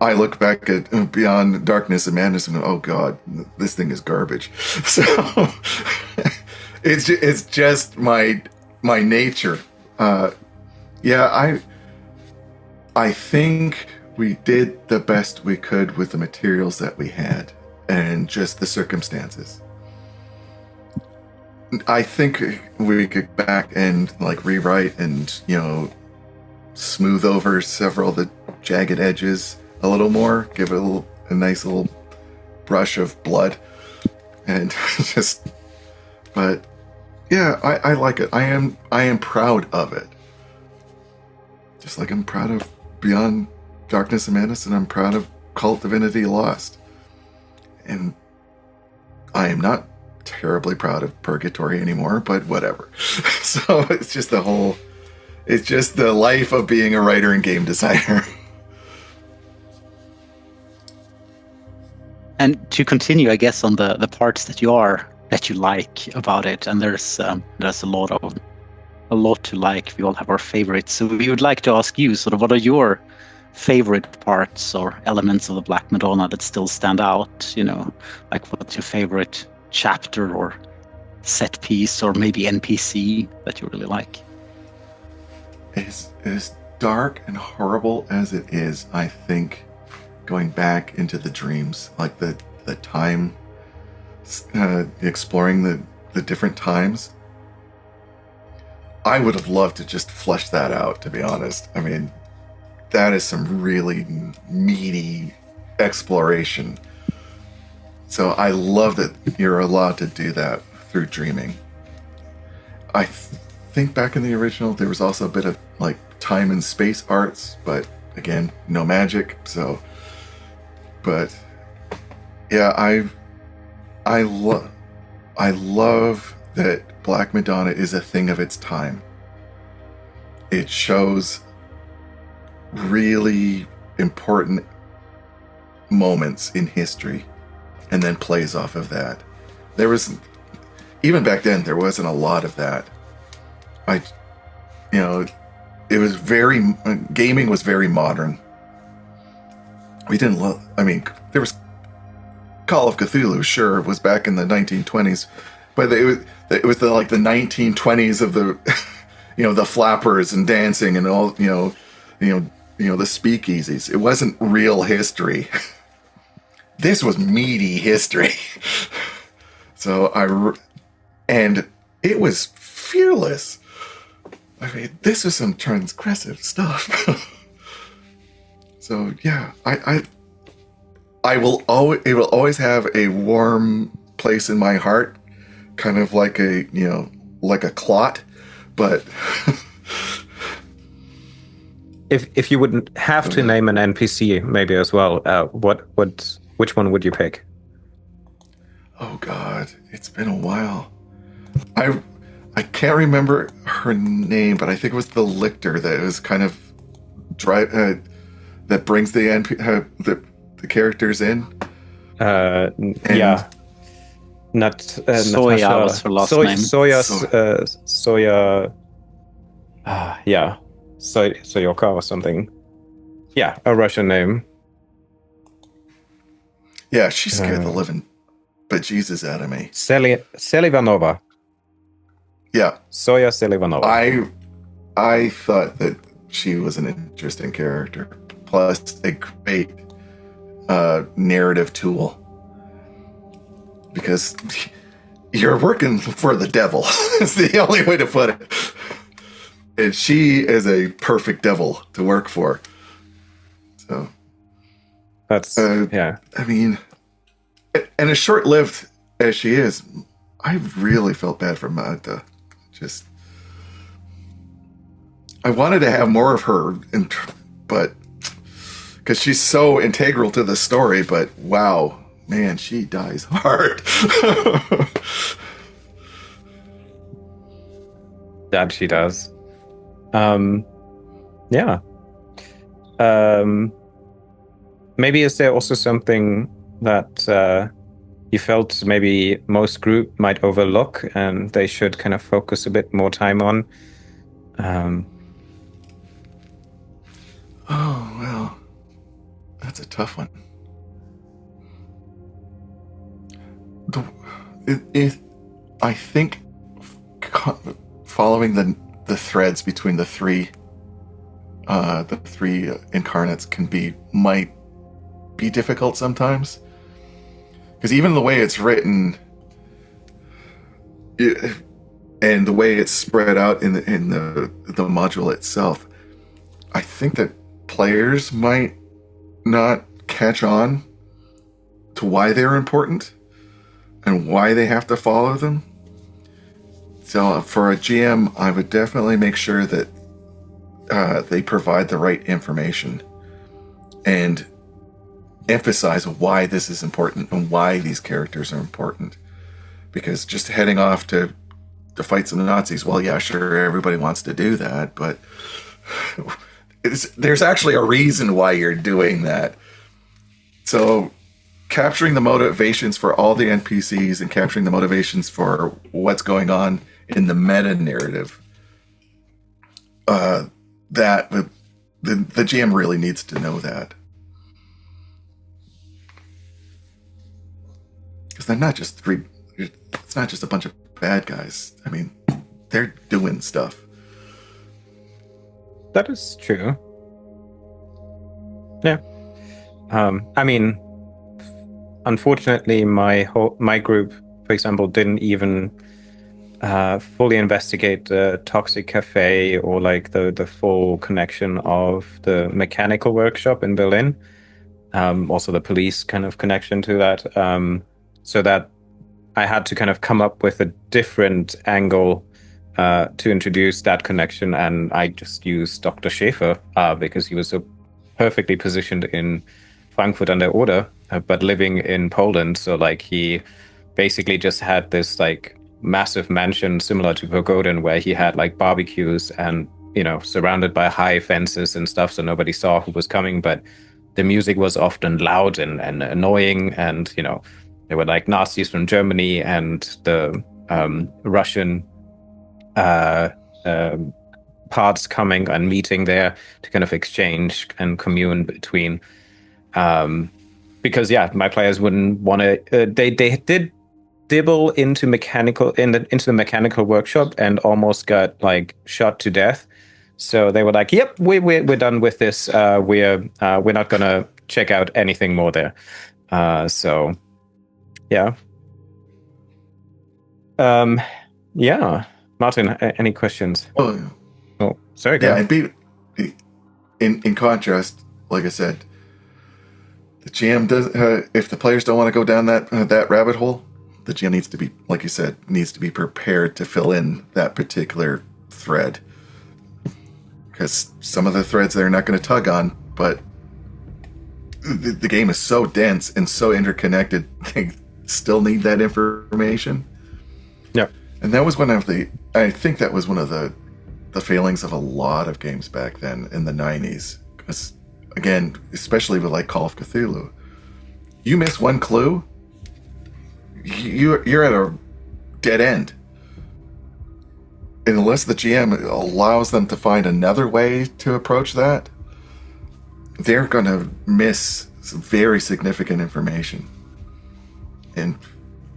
I look back at Beyond Darkness and Madness and go, oh God, this thing is garbage. So it's just my nature. Yeah, I think we did the best we could with the materials that we had and just the circumstances. I think we could back and rewrite and smooth over several of the jagged edges a little more, give it a nice little brush of blood, and but yeah, I like it. I am proud of it. Just like I'm proud of Beyond Darkness and Madness, and I'm proud of Kult Divinity Lost, and I am not terribly proud of Purgatory anymore, but whatever. So it's just the life of being a writer and game designer. And to continue, I guess, on the parts that you like about it, and there's a lot to like. We all have our favorites. So we would like to ask you, sort of, what are your favorite parts or elements of the Black Madonna that still stand out? What's your favorite chapter or set piece or maybe NPC that you really like? As dark and horrible as it is, I think going back into the dreams, like the time, exploring the different times, I would have loved to just flesh that out, to be honest. I mean, that is some really meaty exploration. So I love that you're allowed to do that through dreaming. I think back in the original, there was also a bit of time and space arts, but again, no magic. So, but yeah, I love that Black Madonna is a thing of its time. It shows really important moments in history. and then plays off of that. There was, even back then, there wasn't a lot of that. It was gaming was very modern. We didn't there was Call of Cthulhu, sure, it was back in the 1920s, but it was the 1920s of the, the flappers and dancing and all, the speakeasies. It wasn't real history. This was meaty history. And it was fearless. I mean, this is some transgressive stuff. So yeah, it will always have a warm place in my heart, kind of like a clot, but if you would have to name an NPC maybe as well, which one would you pick? Oh God, it's been a while. I can't remember her name, but I think it was the Lictor that was kind of that brings the characters in. Yeah, not Soya Natasha. was her last name. Soya. Yeah, Soyoka or something. Yeah, a Russian name. Yeah, she scared the living bejesus out of me. Selivanova. Yeah, Soya Selivanova. I thought that she was an interesting character, plus a great narrative tool, because you're working for the devil. It's the only way to put it. And she is a perfect devil to work for. So That's yeah. I mean, and as short-lived as she is, I really felt bad for Magda. I wanted to have more of her, but because she's so integral to the story. But wow, man, she dies hard. That she does. Yeah. Maybe is there also something that you felt maybe most group might overlook and they should kind of focus a bit more time on? Oh, well, that's a tough one. I think following the threads between the three incarnates might be difficult sometimes, because even the way it's written and the way it's spread out in the module itself, I think that players might not catch on to why they're important and why they have to follow them. So for a GM, I would definitely make sure that they provide the right information and emphasize why this is important and why these characters are important. Because just heading off to fight some Nazis, well, yeah, sure, everybody wants to do that, but there's actually a reason why you're doing that. So capturing the motivations for all the NPCs and capturing the motivations for what's going on in the meta narrative, that the GM really needs to know that. Because they're not just it's not just a bunch of bad guys. I mean, they're doing stuff. That is true. Yeah. I mean, unfortunately, my group, for example, didn't even fully investigate the Toxic Cafe or like the full connection of the mechanical workshop in Berlin. Also the police kind of connection to that. So that I had to kind of come up with a different angle to introduce that connection, and I just used Dr. Schäfer because he was so perfectly positioned in Frankfurt an der Oder, but living in Poland. So like he basically just had this like massive mansion similar to Pogoden where he had like barbecues and, you know, surrounded by high fences and stuff, so nobody saw who was coming, but the music was often loud and annoying, and, you know, there were like Nazis from Germany and the Russian parts coming and meeting there to kind of exchange and commune between. Because my players wouldn't want to. They did dibble into into the mechanical workshop and almost got like shot to death. So they were like, "Yep, we're done with this. We're not gonna check out anything more there." So, yeah. Martin, any questions? Oh, sorry. Yeah, in contrast, like I said, the GM does. If the players don't want to go down that rabbit hole, the GM needs to be, like you said, prepared to fill in that particular thread. Because some of the threads they're not going to tug on, but the game is so dense and so interconnected, they still need that information. Yeah. And that was I think that was one of the failings of a lot of games back then in the 90s. Because, again, especially with like Call of Cthulhu, you miss one clue, you're at a dead end. And unless the GM allows them to find another way to approach that, they're going to miss some very significant information. And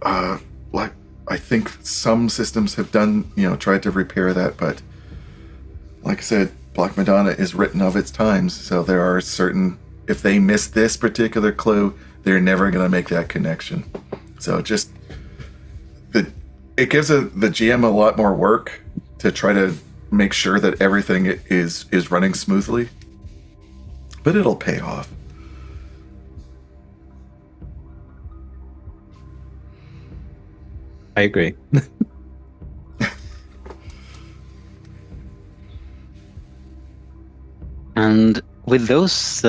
I think some systems have tried to repair that, but like I said, Black Madonna is written of its times, so there are certain, if they miss this particular clue, they're never going to make that connection. So it gives the GM a lot more work to try to make sure that everything is running smoothly, but it'll pay off. I agree. And with those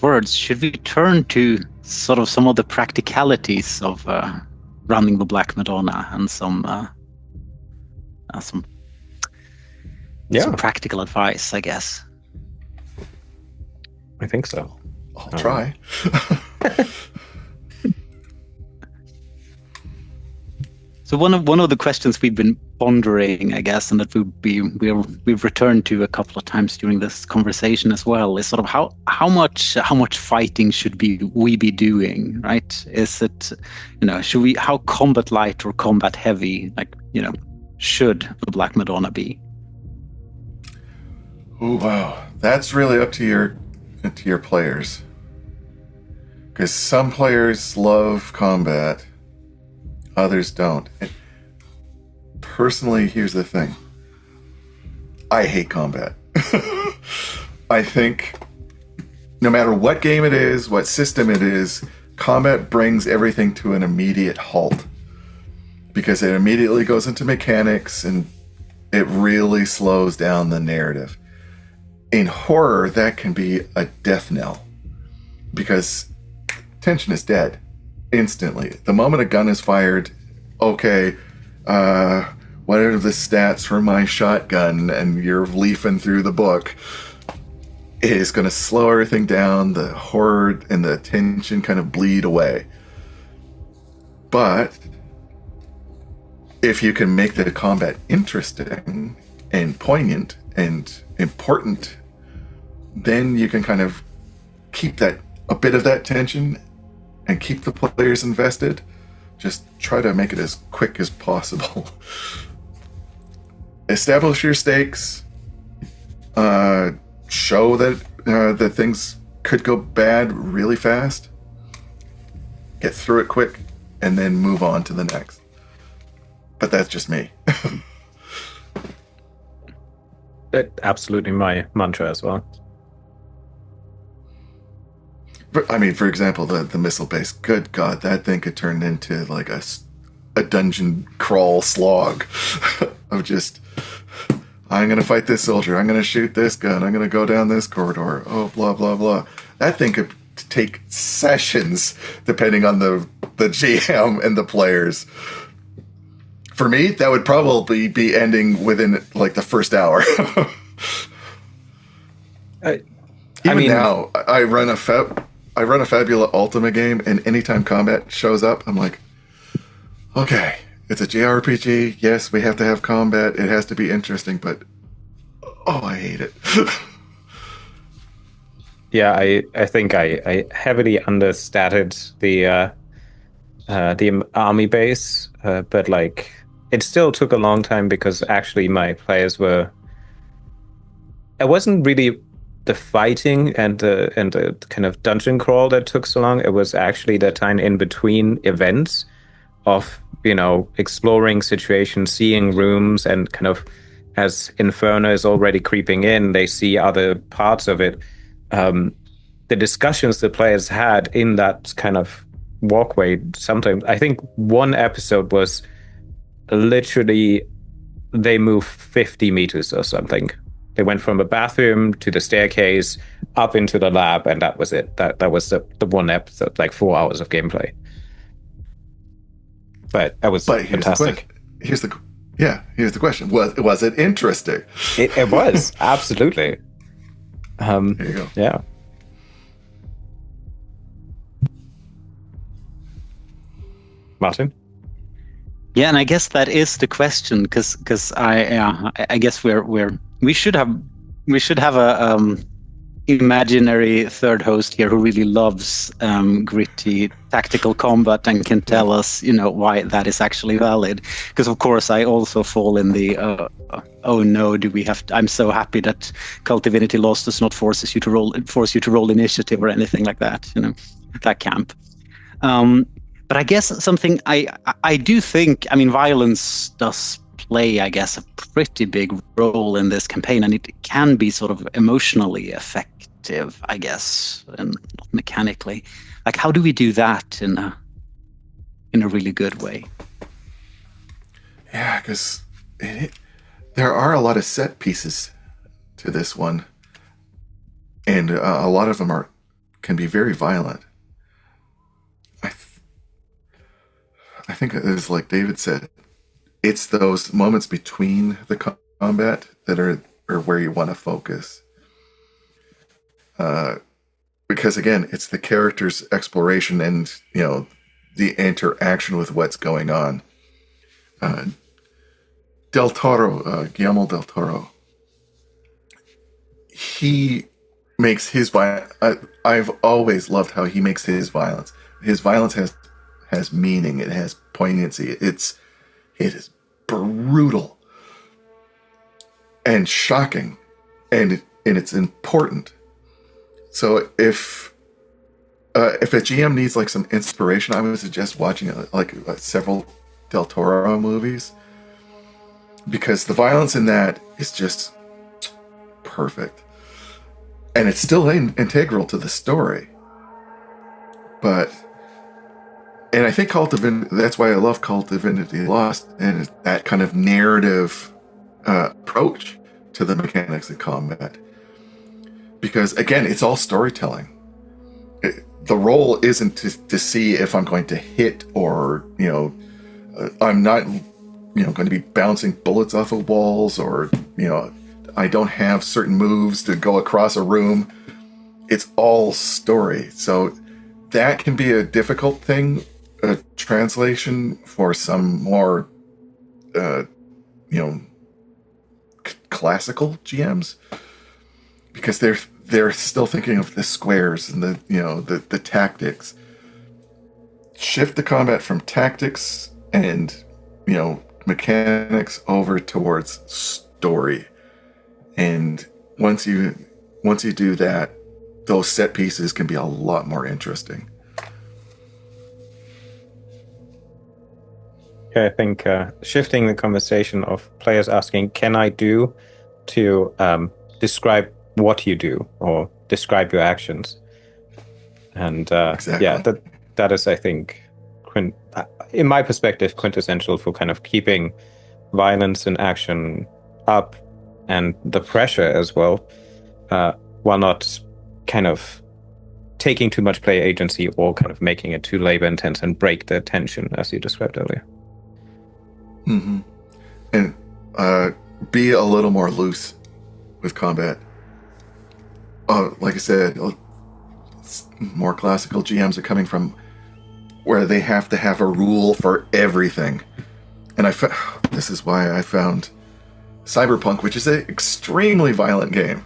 words, should we turn to sort of some of the practicalities of running the Black Madonna and some practical advice, I guess? I think so. I'll try. So one of the questions we've been pondering, I guess, and that we've returned to a couple of times during this conversation as well, is sort of how much fighting should we be doing, right? Is it, how combat light or combat heavy, should the Black Madonna be? Oh wow, that's really up to your players, because some players love combat. Others don't. And personally, here's the thing. I hate combat. I think no matter what game it is, what system it is, combat brings everything to an immediate halt. Because it immediately goes into mechanics and it really slows down the narrative. In horror, that can be a death knell. Because tension is dead. Instantly. The moment a gun is fired, okay, what are the stats for my shotgun? And you're leafing through the book. It is going to slow everything down. The horror and the tension kind of bleed away. But if you can make the combat interesting and poignant and important, then you can kind of keep a bit of that tension and keep the players invested. Just try to make it as quick as possible. Establish your stakes. Show that things could go bad really fast. Get through it quick, and then move on to the next. But that's just me. That's absolutely my mantra as well. I mean, for example, the missile base. Good God, that thing could turn into like a dungeon crawl slog of just, I'm going to fight this soldier. I'm going to shoot this gun. I'm going to go down this corridor. Oh, blah, blah, blah. That thing could take sessions depending on the GM and the players. For me, that would probably be ending within like the first hour. Even now, I run I run a Fabula Ultima game, and anytime combat shows up, I'm like, okay, it's a JRPG. Yes, we have to have combat. It has to be interesting, but I hate it. Yeah, I think I heavily understated the army base, but like it still took a long time because actually my players were. It wasn't really the fighting and the kind of dungeon crawl that took so long. It was actually the time in between events of exploring situations, seeing rooms, and kind of as Inferno is already creeping in, they see other parts of it. The discussions the players had in that kind of walkway, sometimes I think one episode was literally they moved 50 meters or something. They went from the bathroom to the staircase up into the lab, and that was it. That was the one episode, like 4 hours of gameplay. But that was fantastic. Here's the question: was it interesting? It was absolutely. There you go. Yeah. Martin? Yeah, and I guess that is the question, because I guess we should have a imaginary third host here who really loves gritty tactical combat and can tell us why that is actually valid. Because of course I also fall in the oh no, I'm so happy that Kult Divinity Lost does not force you to roll initiative or anything like that, that camp. But I guess something I do think, violence does play, I guess, a pretty big role in this campaign, and it can be sort of emotionally effective, I guess, and not mechanically. Like, how do we do that in a really good way? Yeah, because there are a lot of set pieces to this one, and a lot of them can be very violent. I think it's like David said, it's those moments between the combat that are where you want to focus. Because again, it's the character's exploration and, the interaction with what's going on. Del Toro, Guillermo del Toro, he makes his violence. I've always loved how he makes his violence. His violence has meaning. It has poignancy. It is brutal and shocking, and it's important. So if a GM needs like some inspiration, I would suggest watching several Del Toro movies, because the violence in that is just perfect, and it's still integral to the story. And I think that's why I love Kult Divinity Lost, and that kind of narrative approach to the mechanics of combat. Because again, it's all storytelling. The role isn't to see if I'm going to hit or, I'm not, going to be bouncing bullets off of walls, or, I don't have certain moves to go across a room. It's all story. So that can be a difficult thing. A translation for some more, classical GMs, because they're still thinking of the squares and the tactics. Shift the combat from tactics and mechanics over towards story, and once you do that, those set pieces can be a lot more interesting. I think shifting the conversation of players asking, can I do, to describe what you do or describe your actions. And exactly. Yeah, that is, I think, in my perspective, quintessential for kind of keeping violence and action up and the pressure as well, while not kind of taking too much player agency or kind of making it too labor intense and break the tension, as you described earlier. Mm-hmm. And be a little more loose with combat. Like I said, more classical GMs are coming from, where they have to have a rule for everything. And this is why I found Cyberpunk, which is an extremely violent game.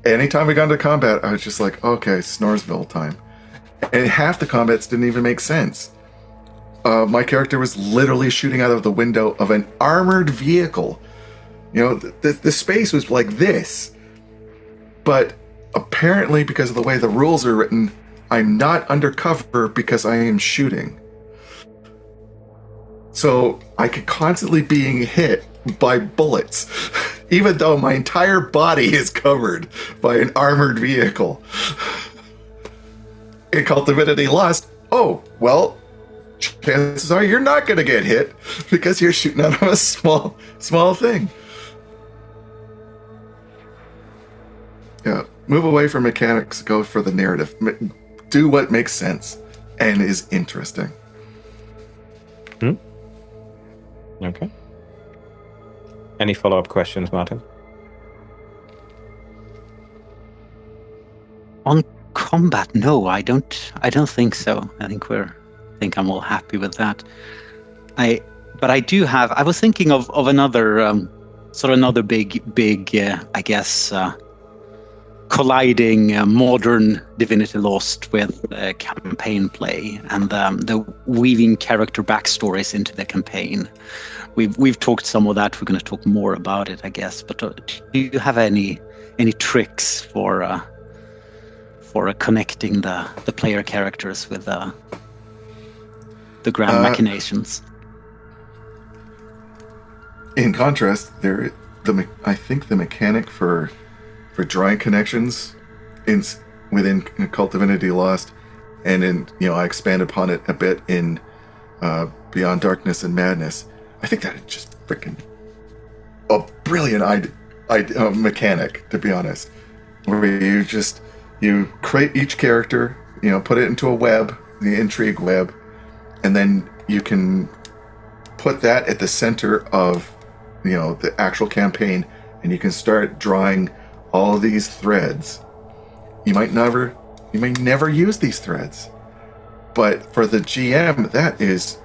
Anytime we got into combat, I was just like, okay, Snoresville time. And half the combats didn't even make sense. My character was literally shooting out of the window of an armored vehicle. You know, the space was like this. But apparently, because of the way the rules are written, I'm not undercover because I am shooting. So I could constantly being hit by bullets, even though my entire body is covered by an armored vehicle. In Kult Divinity Lost, oh, well, chances are you're not going to get hit because you're shooting out of a small thing. Yeah, move away from mechanics, go for the narrative. Do what makes sense and is interesting. Okay. Any follow-up questions, Martin? On combat, no, I don't think so. I think I'm all happy with that. But I do have. I was thinking of another another big I guess colliding modern Divinity Lost with campaign play and the weaving character backstories into the campaign. We've talked some of that. We're going to talk more about it, I guess. But do you have any tricks for connecting the player characters with the grand machinations? In contrast, I think the mechanic for drawing connections within Kult Divinity Lost, and I expand upon it a bit in Beyond Darkness and Madness. I think that is just freaking a brilliant mechanic, to be honest. Where you create each character, put it into a web, the intrigue web, and then you can put that at the center of the actual campaign, and you can start drawing all these threads. You may never use these threads, but for the GM, that is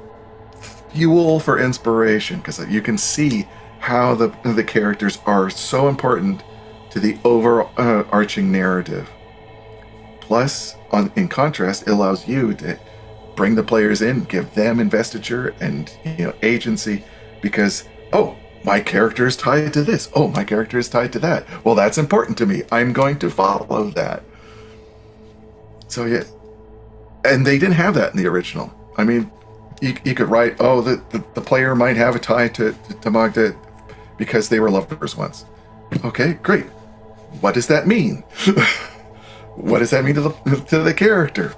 fuel for inspiration, because you can see how the characters are so important to the overarching narrative. Plus, in contrast, it allows you to bring the players in, give them investiture and agency, because my character is tied to this. Oh, my character is tied to that. Well, that's important to me. I'm going to follow that. So yeah, and they didn't have that in the original. I mean, you could write, the player might have a tie to Magda because they were lovers once. Okay, great. What does that mean? What does that mean to the character?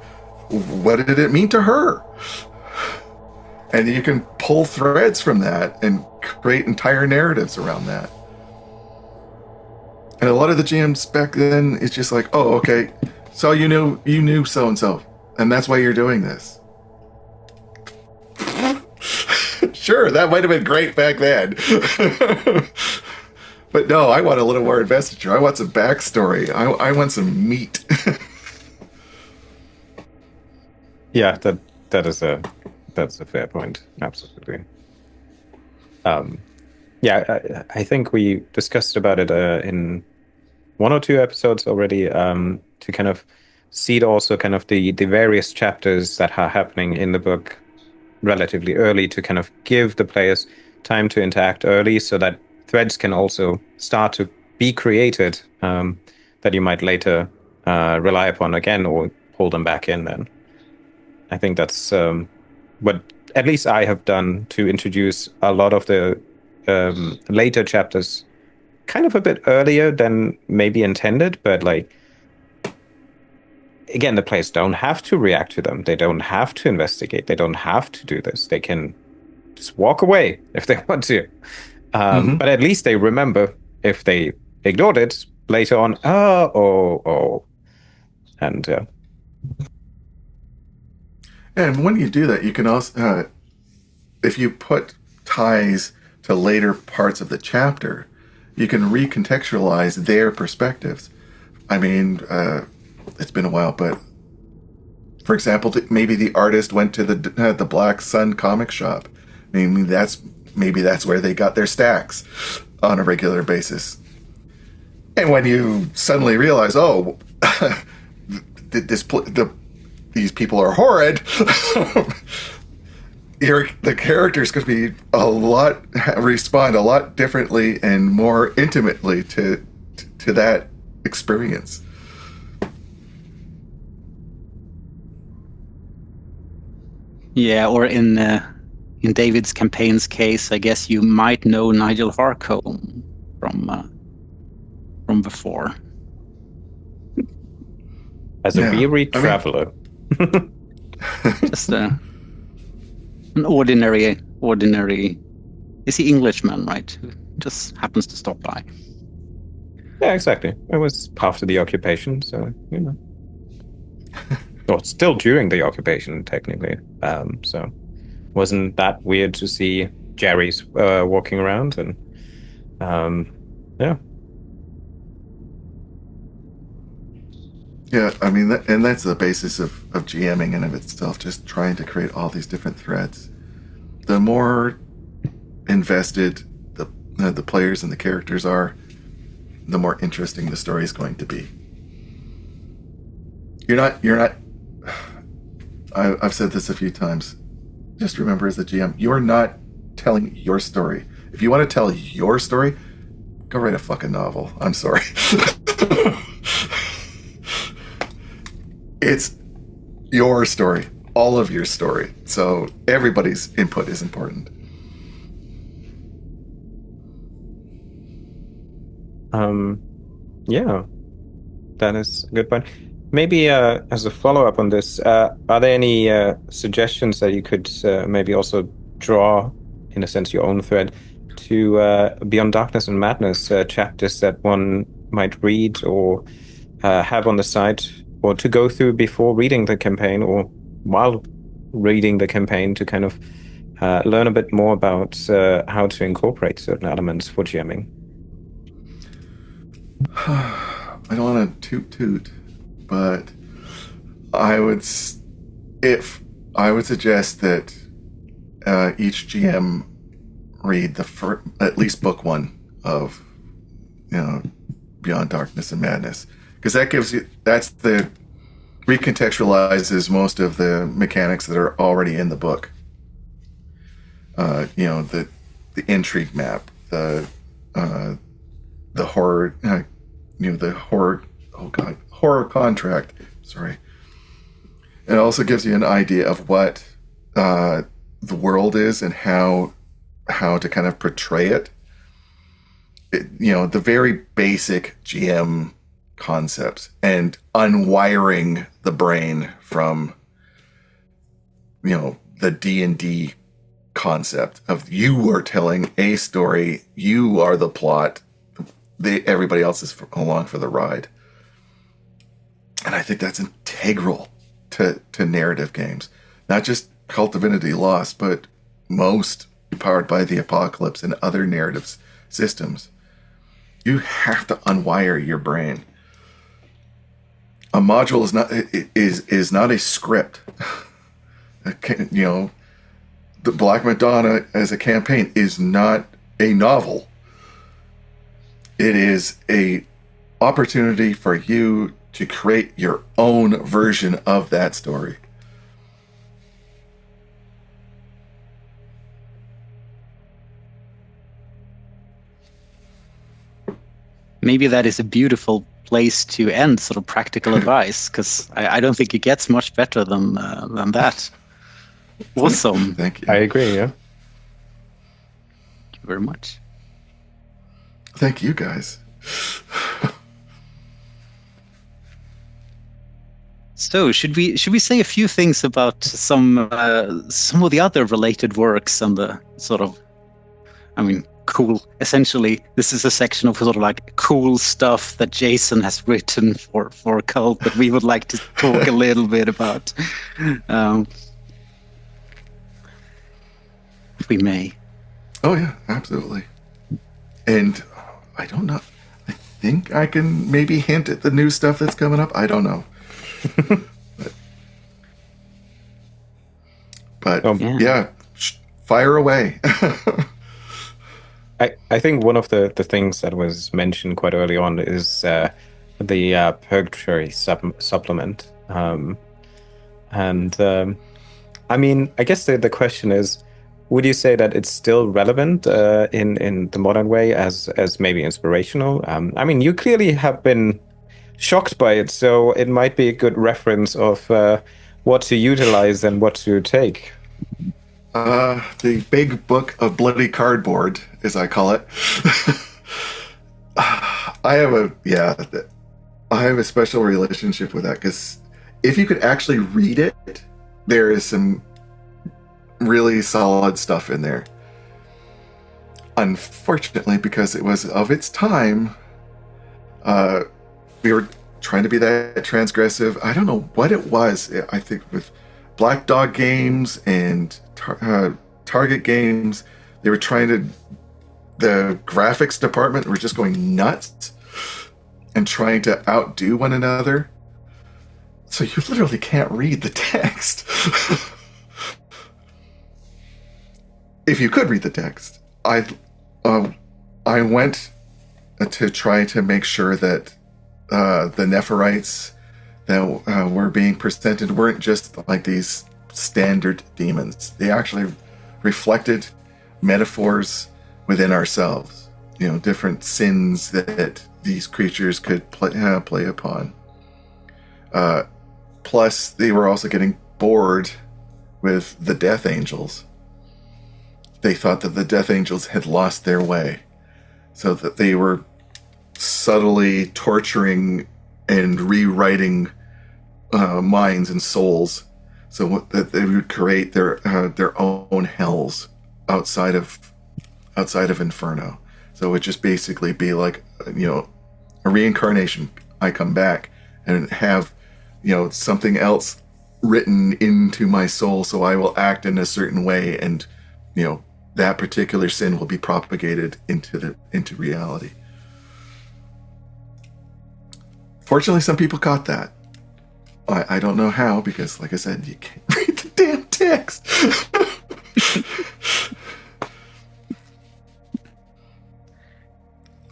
What did it mean to her? And you can pull threads from that and create entire narratives around that. And a lot of the GMs back then, it's just like, oh, okay, so you knew so-and-so, and that's why you're doing this. Sure, that might have been great back then. But no, I want a little more investiture. I want some backstory. I want some meat. Yeah, that's a fair point. Absolutely. I think we discussed about it in one or two episodes already, to kind of seed also kind of the various chapters that are happening in the book relatively early, to kind of give the players time to interact early, so that threads can also start to be created, that you might later rely upon again or pull them back in then. I think that's what at least I have done to introduce a lot of the later chapters kind of a bit earlier than maybe intended, but again, the players don't have to react to them. They don't have to investigate. They don't have to do this. They can just walk away if they want to. But at least they remember, if they ignored it later on, and And when you do that, you can also, if you put ties to later parts of the chapter, you can recontextualize their perspectives. I mean, it's been a while, but for example, maybe the artist went to the Black Sun comic shop. Maybe that's where they got their stacks on a regular basis. And when you suddenly realize, oh, these people are horrid, the character's going to be respond a lot differently and more intimately to that experience. Yeah, or in David's campaign's case, I guess you might know Nigel Harcombe from before. As a weary traveler. Just an ordinary. Is he Englishman, right? Who just happens to stop by. Yeah, exactly. It was after the occupation, so or still during the occupation, technically. So wasn't that weird to see Jerry's walking around and yeah. Yeah, I mean, and that's the basis of GMing in of itself, just trying to create all these different threads. The more invested the players and the characters are, the more interesting the story is going to be. You're not. I've said this a few times. Just remember, as a GM, you're not telling your story. If you want to tell your story, go write a fucking novel. I'm sorry. It's your story, all of your story. So everybody's input is important. Yeah, that is a good point. Maybe as a follow-up on this, are there any suggestions that you could maybe also draw, in a sense, your own thread to Beyond Darkness and Madness chapters that one might read or have on the side, or to go through before reading the campaign or while reading the campaign to kind of learn a bit more about how to incorporate certain elements for GMing? I don't want to toot, but I would suggest that each GM read at least book one of Beyond Darkness and Madness, because that recontextualizes most of the mechanics that are already in the book. The intrigue map, the horror, horror contract. Sorry. It also gives you an idea of what the world is and how to kind of portray it. The very basic GM concepts and unwiring the brain from the D&D concept of you are telling a story, you are the plot, everybody else is along for the ride. And I think that's integral to narrative games, not just Kult Divinity Lost, but most Powered by the Apocalypse and other narrative systems. You have to unwire your brain. A module is not a script. The Black Madonna as a campaign is not a novel. It is a opportunity for you to create your own version of that story. Maybe that is a beautiful place to end sort of practical advice, because I don't think it gets much better than that. Awesome. Thank you. I agree, yeah. Thank you very much. Thank you, guys. So, should we say a few things about some of the other related works and the sort of, cool. Essentially, this is a section of sort of like cool stuff that Jason has written for Kult that we would like to talk a little bit about. If we may. Oh yeah, absolutely. And I don't know. I think I can maybe hint at the new stuff that's coming up. I don't know. but Yeah. fire away. I think one of the things that was mentioned quite early on is the Purgatory supplement. I mean, I guess the question is, would you say that it's still relevant in the modern way as maybe inspirational? I mean, you clearly have been shocked by it, so it might be a good reference of what to utilize and what to take. The big book of bloody cardboard, as I call it. I have a special relationship with that, because if you could actually read it, there is some really solid stuff in there. Unfortunately, because it was of its time, we were trying to be that transgressive. I don't know what it was. I think with Black Dog Games and Target Games, they were trying to. The graphics department were just going nuts and trying to outdo one another. So you literally can't read the text. If you could read the text, I went to try to make sure that the Nephirites that were being presented weren't just like these standard demons. They actually reflected metaphors within ourselves, different sins that these creatures could play upon. Plus, they were also getting bored with the Death Angels. They thought that the Death Angels had lost their way, so that they were subtly torturing and rewriting minds and souls, so that they would create their own hells outside of Inferno. So it would just basically be like a reincarnation. I come back and have something else written into my soul, so I will act in a certain way, and that particular sin will be propagated into reality. Fortunately, some people caught that. I don't know how, because like I said, you can't read the damn text.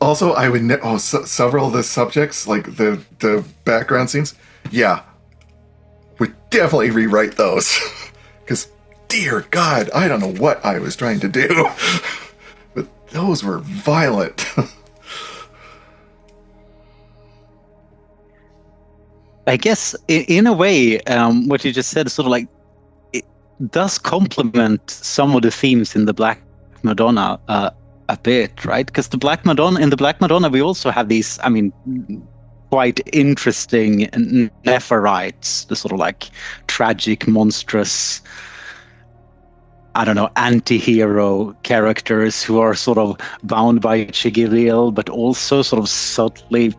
Also, I would several of the subjects, like the background scenes, would definitely rewrite those. Because, dear God, I don't know what I was trying to do. But those were violent. I guess, in a way, what you just said is sort of like, it does complement some of the themes in the Black Madonna a bit, right? Because in the Black Madonna, we also have these, quite interesting Nephirites, the sort of like tragic, monstrous, anti-hero characters who are sort of bound by Chigiliel, but also sort of subtly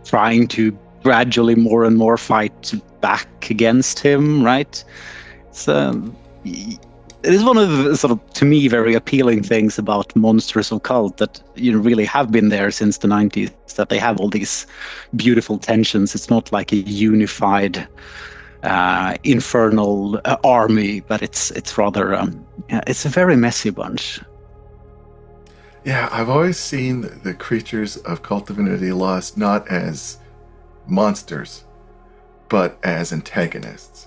trying to gradually more and more fight back against him, right? So it is one of the sort of, to me, very appealing things about monsters of Cult that really have been there since the 90s, that they have all these beautiful tensions. It's not like a unified infernal army, but it's rather it's a very messy bunch. Yeah, I've always seen the creatures of Kult Divinity Lost not as monsters, but as antagonists.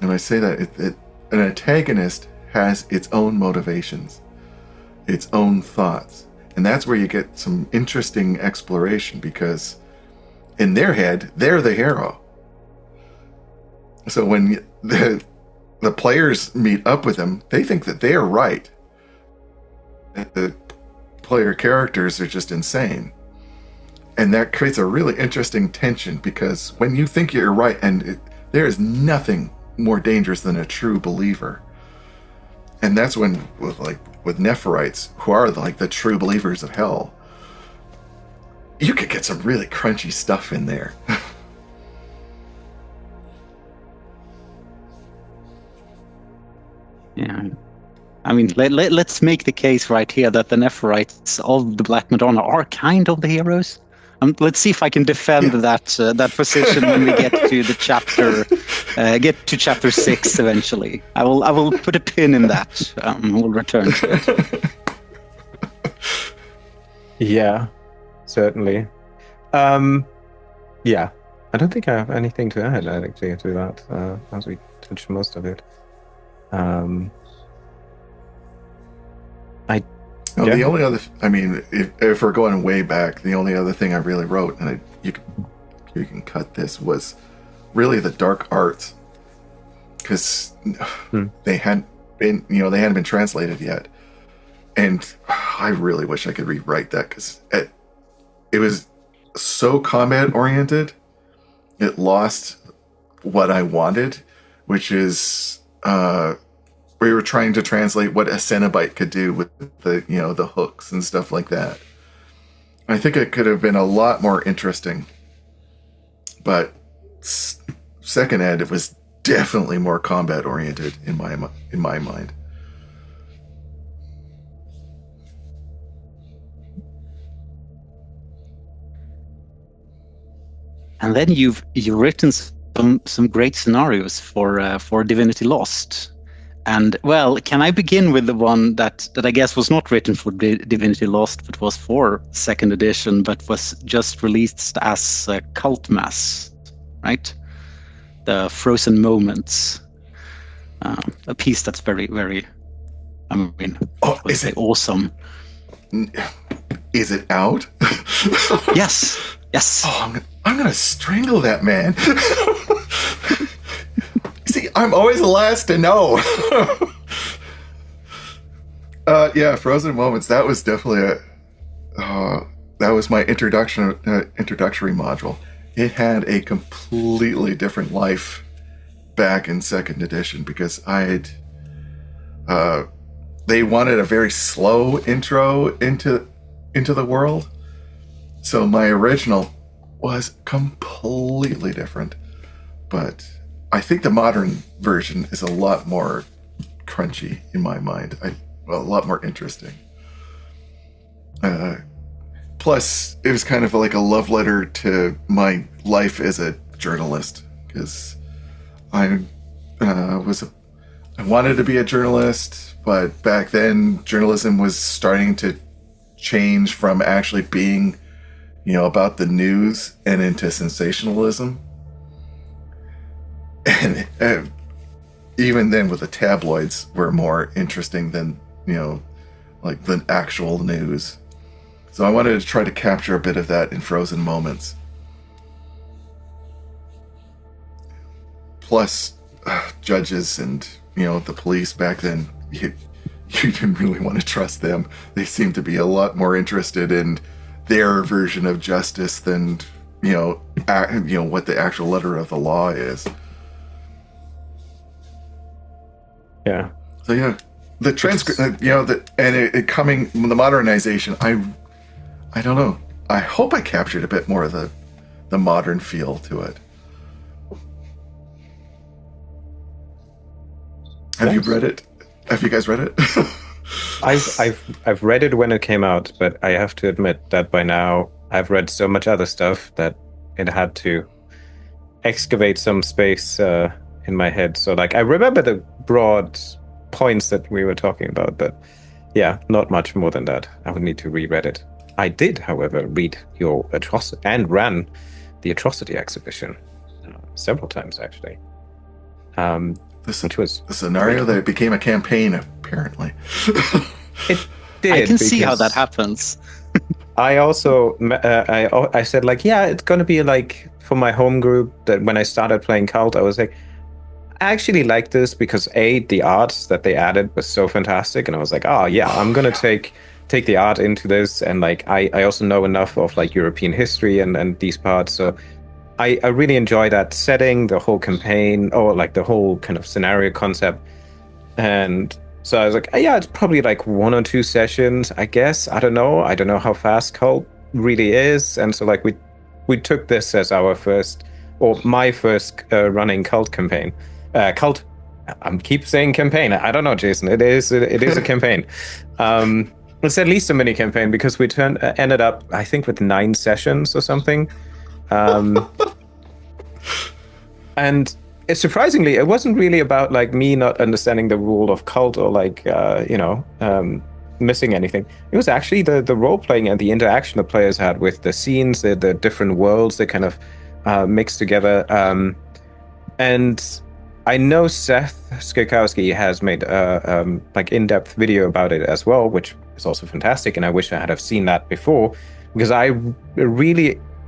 And I say that an antagonist has its own motivations, its own thoughts. And that's where you get some interesting exploration, because in their head, they're the hero. So when the players meet up with them, they think that they are right. The player characters are just insane. And that creates a really interesting tension, because when you think you're right, and there is nothing more dangerous than a true believer. And that's when, with Nephirites, who are like the true believers of hell, you could get some really crunchy stuff in there. Yeah. Let's make the case right here that the Nephirites of the Black Madonna are kind of the heroes. Let's see if I can defend that position when we get to the chapter 6 eventually. I will put a pin in that. We'll return to it. Yeah, certainly. Yeah, I don't think I have anything to add actually to that, as we touched most of it. The only other, if we're going way back, the only other thing I really wrote, and you can cut this, was really the dark arts, because they hadn't been translated yet, and I really wish I could rewrite that, because it was so combat oriented, it lost what I wanted, which is we were trying to translate what a Cenobite could do with the hooks and stuff like that. I think it could have been a lot more interesting, but second ed, it was definitely more combat oriented in my mind. And then you've written some great scenarios for Divinity Lost. And, well, can I begin with the one that I guess was not written for Divinity Lost, but was for second edition, but was just released as Cult Mass, right? The Frozen Moments. A piece that's very, very, awesome. Is it out? Yes. Oh, I'm gonna strangle that man. See, I'm always the last to know. Frozen Moments. That was definitely that was my introductory module. It had a completely different life back in second edition, because they wanted a very slow intro into the world. So my original was completely different, but I think the modern version is a lot more crunchy in my mind. A lot more interesting. Plus, it was kind of like a love letter to my life as a journalist, because I wanted to be a journalist, but back then journalism was starting to change from actually being, about the news and into sensationalism. And even then, with the tabloids, were more interesting than, like the actual news. So I wanted to try to capture a bit of that in Frozen Moments. Plus, judges and, the police back then, you didn't really want to trust them. They seemed to be a lot more interested in their version of justice than, what the actual letter of the law is. Yeah. So yeah, the transcript, the modernization. I don't know. I hope I captured a bit more of the modern feel to it. Have you read it? Have you guys read it? I've read it when it came out, but I have to admit that by now I've read so much other stuff that it had to excavate some space in my head. So I remember the broad points that we were talking about, but yeah, not much more than that. I would need to reread it. I did, however, read your Atrocity and ran the Atrocity exhibition several times, actually. Which was a scenario that became a campaign, apparently. It did. I can see how that happens. I also I said it's going to be for my home group, that when I started playing Cult, I was like, I actually like this because the art that they added was so fantastic, and I was like, I'm going to take the art into this, and I also know enough of European history and these parts, so I really enjoy that setting, the whole campaign, or the whole kind of scenario concept. And so I was like, it's probably 1 or 2 sessions, I guess. I don't know how fast Cult really is. And so we took this as our first, or my first running Cult campaign. I keep saying campaign. I don't know, Jason. It is a campaign. It's at least a mini campaign because we ended up, I think, with 9 sessions or something. And surprisingly, it wasn't really about like me not understanding the rule of cult or like missing anything. It was actually the role playing and the interaction the players had with the scenes, the different worlds they kind of mixed together. And I know Seth Skakowski has made like in-depth video about it as well, which is also fantastic. And I wish I had have seen that before, because I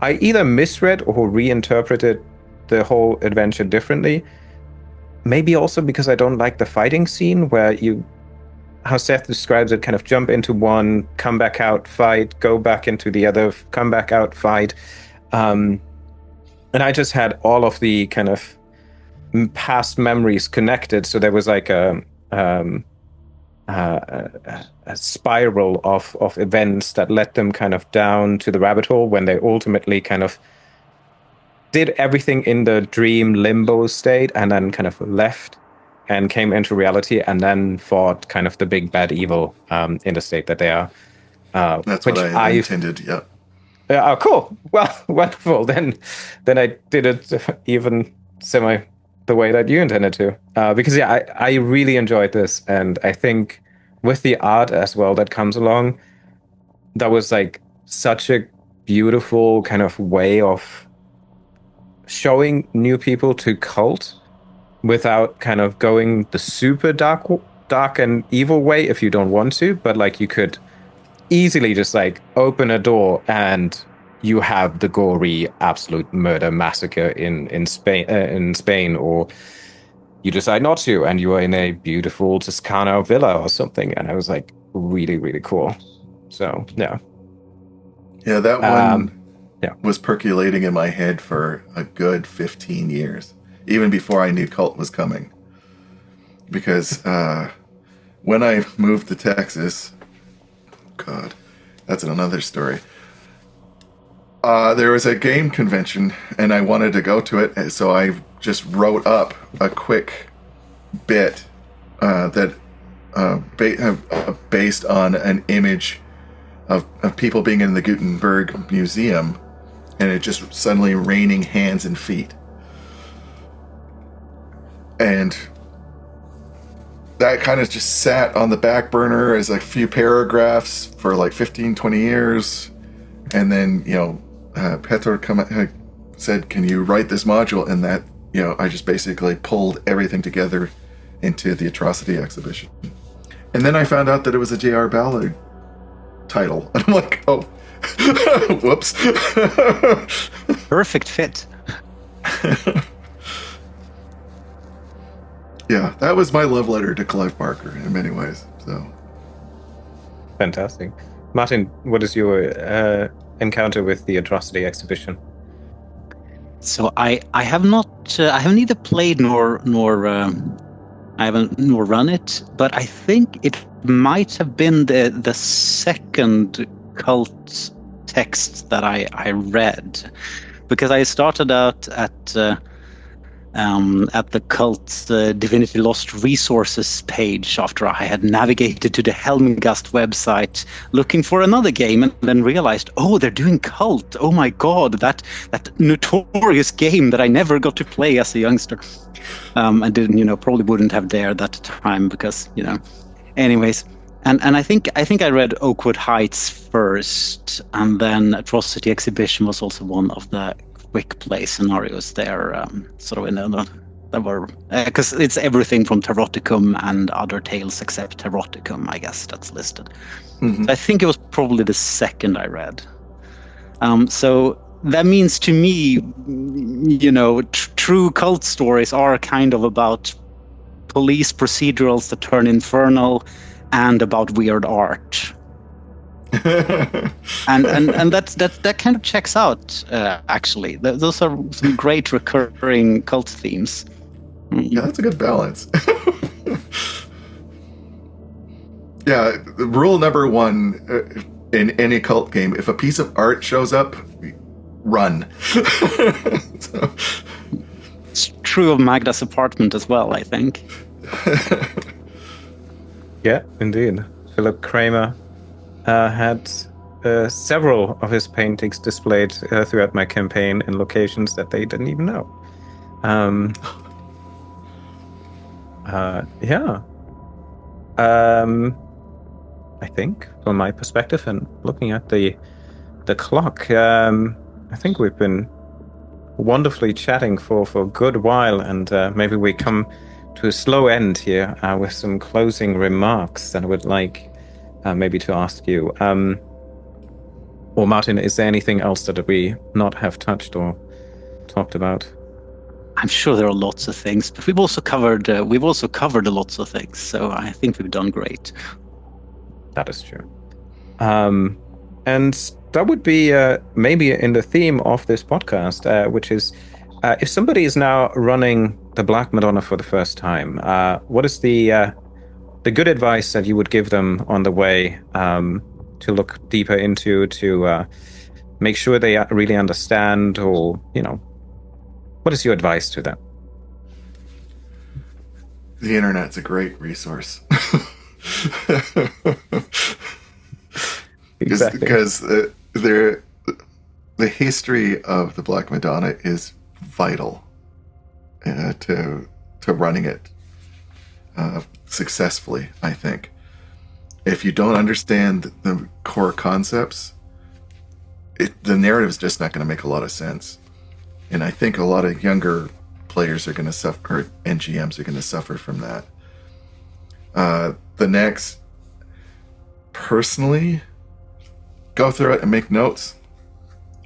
either misread or reinterpreted the whole adventure differently. Maybe also because I don't like the fighting scene where how Seth describes it, kind of jump into one, come back out, fight, go back into the other, come back out, fight. And I just had all of the kind of past memories connected. So there was like a spiral of events that led them kind of down to the rabbit hole when they ultimately kind of did everything in the dream limbo state and then kind of left and came into reality and then fought kind of the big bad evil in the state that they are. That's what I intended, yeah. Oh, cool. Well, wonderful. Then I did it even the way that you intended to. Because, yeah, I really enjoyed this. And I think with the art as well that comes along, that was like such a beautiful kind of way of showing new people to cult without kind of going the super dark and evil way if you don't want to, but like you could easily just like open a door and you have the gory absolute murder massacre in Spain, or you decide not to and you are in a beautiful Toscana villa or something. And I was like, really, really cool. So yeah, that one was percolating in my head for a good 15 years, even before I knew Cult was coming. Because when I moved to Texas, God, that's another story. There was a game convention, and I wanted to go to it, so I just wrote up a quick bit that based on an image of people being in the Gutenberg Museum, and it just suddenly raining hands and feet. And that kind of just sat on the back burner as a few paragraphs for like 15, 20 years. And then, Petor said, can you write this module? And that, I just basically pulled everything together into the Atrocity exhibition. And then I found out that it was a J.R. Ballard title. And I'm like, oh, whoops. Perfect fit. Yeah, that was my love letter to Clive Barker in many ways. So fantastic. Martin, what is your encounter with the Atrocity exhibition? So I have not I have neither played nor I haven't nor run it, but I think it might have been the second Cult text that I read, because I started out at the Kult Divinity Lost resources page after I had navigated to the Helmgast website looking for another game, and then realized, oh, they're doing Cult. Oh my god, that notorious game that I never got to play as a youngster. I didn't, probably wouldn't have dared at the time because, anyways. And I think I read Oakwood Heights first, and then Atrocity Exhibition was also one of the quick play scenarios there, sort of in that were because it's everything from Taroticum and other tales except Taroticum, I guess, that's listed. Mm-hmm. So I think it was probably the second I read. So that means to me, true cult stories are kind of about police procedurals that turn infernal and about weird art. and that kind of checks out, actually. Those are some great recurring cult themes. Yeah, that's a good balance. Yeah, rule number one in any cult game: if a piece of art shows up, run. So. It's true of Magda's apartment as well, I think. Yeah, indeed. Philip Kramer had several of his paintings displayed throughout my campaign in locations that they didn't even know. Yeah. I think, from my perspective, and looking at the clock, I think we've been wonderfully chatting for a good while, and maybe we come to a slow end here with some closing remarks that I would like maybe to ask you. Or Martin, is there anything else that we not have touched or talked about? I'm sure there are lots of things, but we've also covered lots of things, so I think we've done great. That is true. And that would be maybe in the theme of this podcast, which is if somebody is now running the Black Madonna for the first time, what is the good advice that you would give them on the way to look deeper into, to make sure they really understand, or, what is your advice to them? The internet's a great resource. Exactly. Because the history of the Black Madonna is vital to running it successfully, I think. If you don't understand the core concepts, the narrative is just not going to make a lot of sense. And I think a lot of younger players are going to suffer, or NGMs are going to suffer from that. The next, personally, go through it and make notes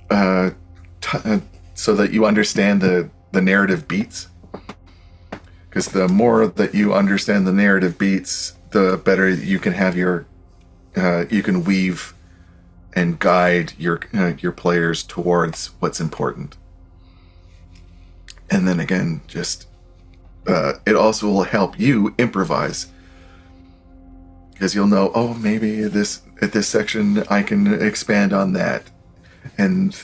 so that you understand the narrative beats. Because the more that you understand the narrative beats, the better you can have you can weave and guide your players towards what's important. And then again, just it also will help you improvise, because you'll know, oh, maybe at this section I can expand on that. And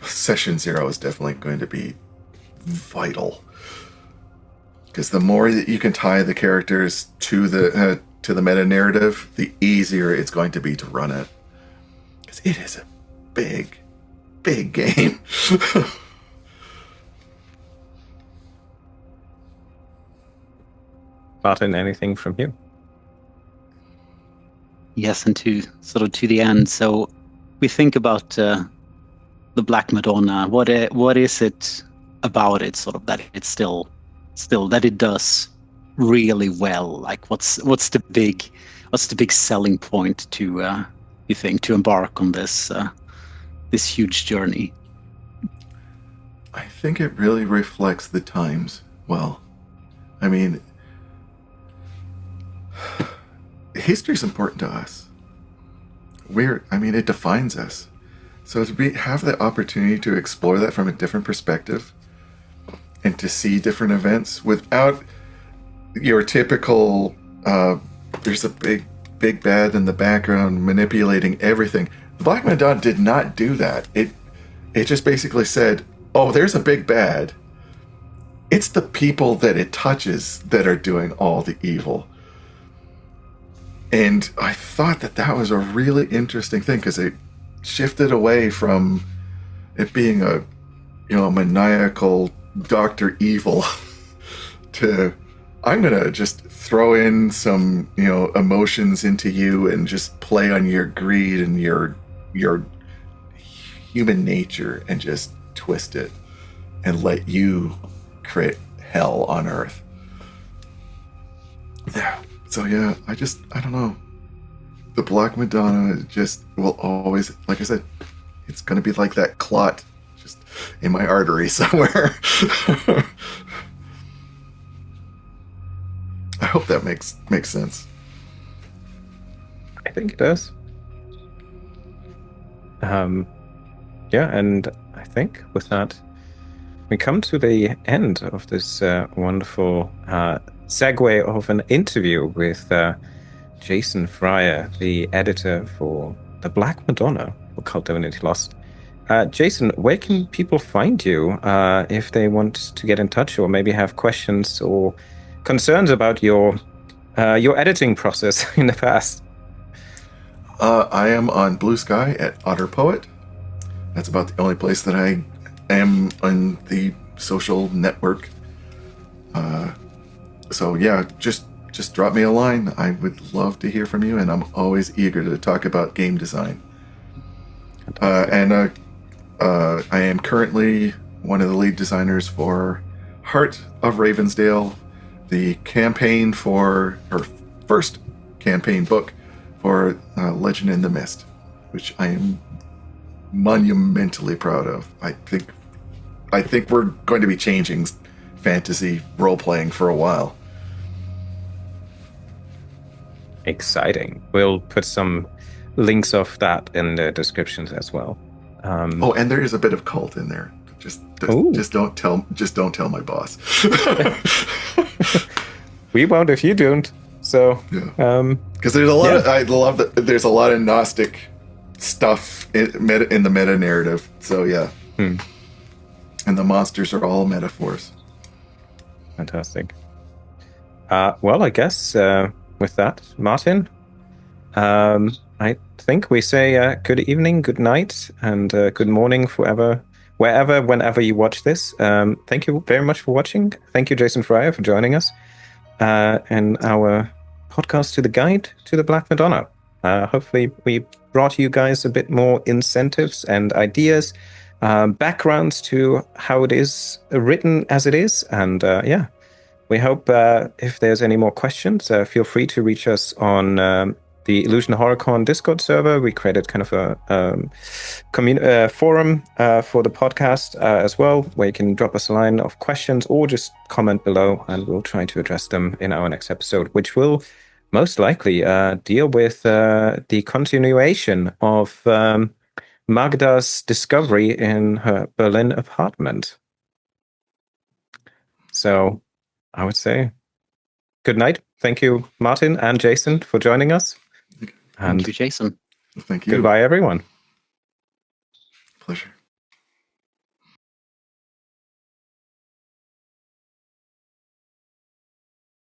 session 0 is definitely going to be vital, because the more that you can tie the characters to the meta narrative, the easier it's going to be to run it, because it is a big game. Martin, anything from you? Yes, and to the end. So we think about the Black Madonna. What is it about it, sort of, that it's still that it does really well? Like, what's the big selling point to you think, to embark on this huge journey? I think it really reflects the times well. I mean, history is important to us. It defines us. So to have the opportunity to explore that from a different perspective, and to see different events without your typical, there's a big bad in the background manipulating everything. The Black Madonna did not do that. It just basically said, oh, there's a big bad. It's the people that it touches that are doing all the evil. And I thought that was a really interesting thing, because it shifted away from it being a maniacal Dr. Evil to, I'm going to just throw in some, emotions into you and just play on your greed and your human nature and just twist it and let you create hell on Earth. Yeah. So yeah, I don't know. The Black Madonna just will always, like I said, it's going to be like that clot just in my artery somewhere. I hope that makes sense. I think it does. Yeah, and I think with that, we come to the end of this wonderful segue of an interview with Jason Fryer, the editor for the Black Madonna for Kult Divinity Lost. Jason, where can people find you if they want to get in touch, or maybe have questions or concerns about your editing process in the past? I am on Blue Sky at Otter Poet. That's about the only place that I am on the social network. So yeah, just drop me a line. I would love to hear from you, and I'm always eager to talk about game design. I am currently one of the lead designers for Heart of Ravensdale, the campaign for her first campaign book for Legend in the Mist, which I am monumentally proud of. I think we're going to be changing fantasy role-playing for a while. Exciting. We'll put some links of that in the descriptions as well. And there is a bit of cult in there. Just don't tell my boss. We won't if you don't. So yeah, because there's a lot of, I love that there's a lot of Gnostic stuff in the meta narrative. So yeah, and the monsters are all metaphors. Fantastic. Well, I guess with that, Martin, I think we say good evening, good night, and good morning whenever you watch this. Thank you very much for watching. Thank you, Jason Fryer, for joining us in our podcast to the guide to the Black Madonna. Hopefully we brought you guys a bit more incentives and ideas, backgrounds to how it is written as it is. And we hope if there's any more questions, feel free to reach us on the Illusion HorrorCon Discord server. We created kind of a forum for the podcast as well, where you can drop us a line of questions or just comment below, and we'll try to address them in our next episode, which will most likely deal with the continuation of Magda's discovery in her Berlin apartment. So I would say good night. Thank you, Martin and Jason, for joining us. Thank you, Jason. Thank you. Goodbye, everyone. Pleasure.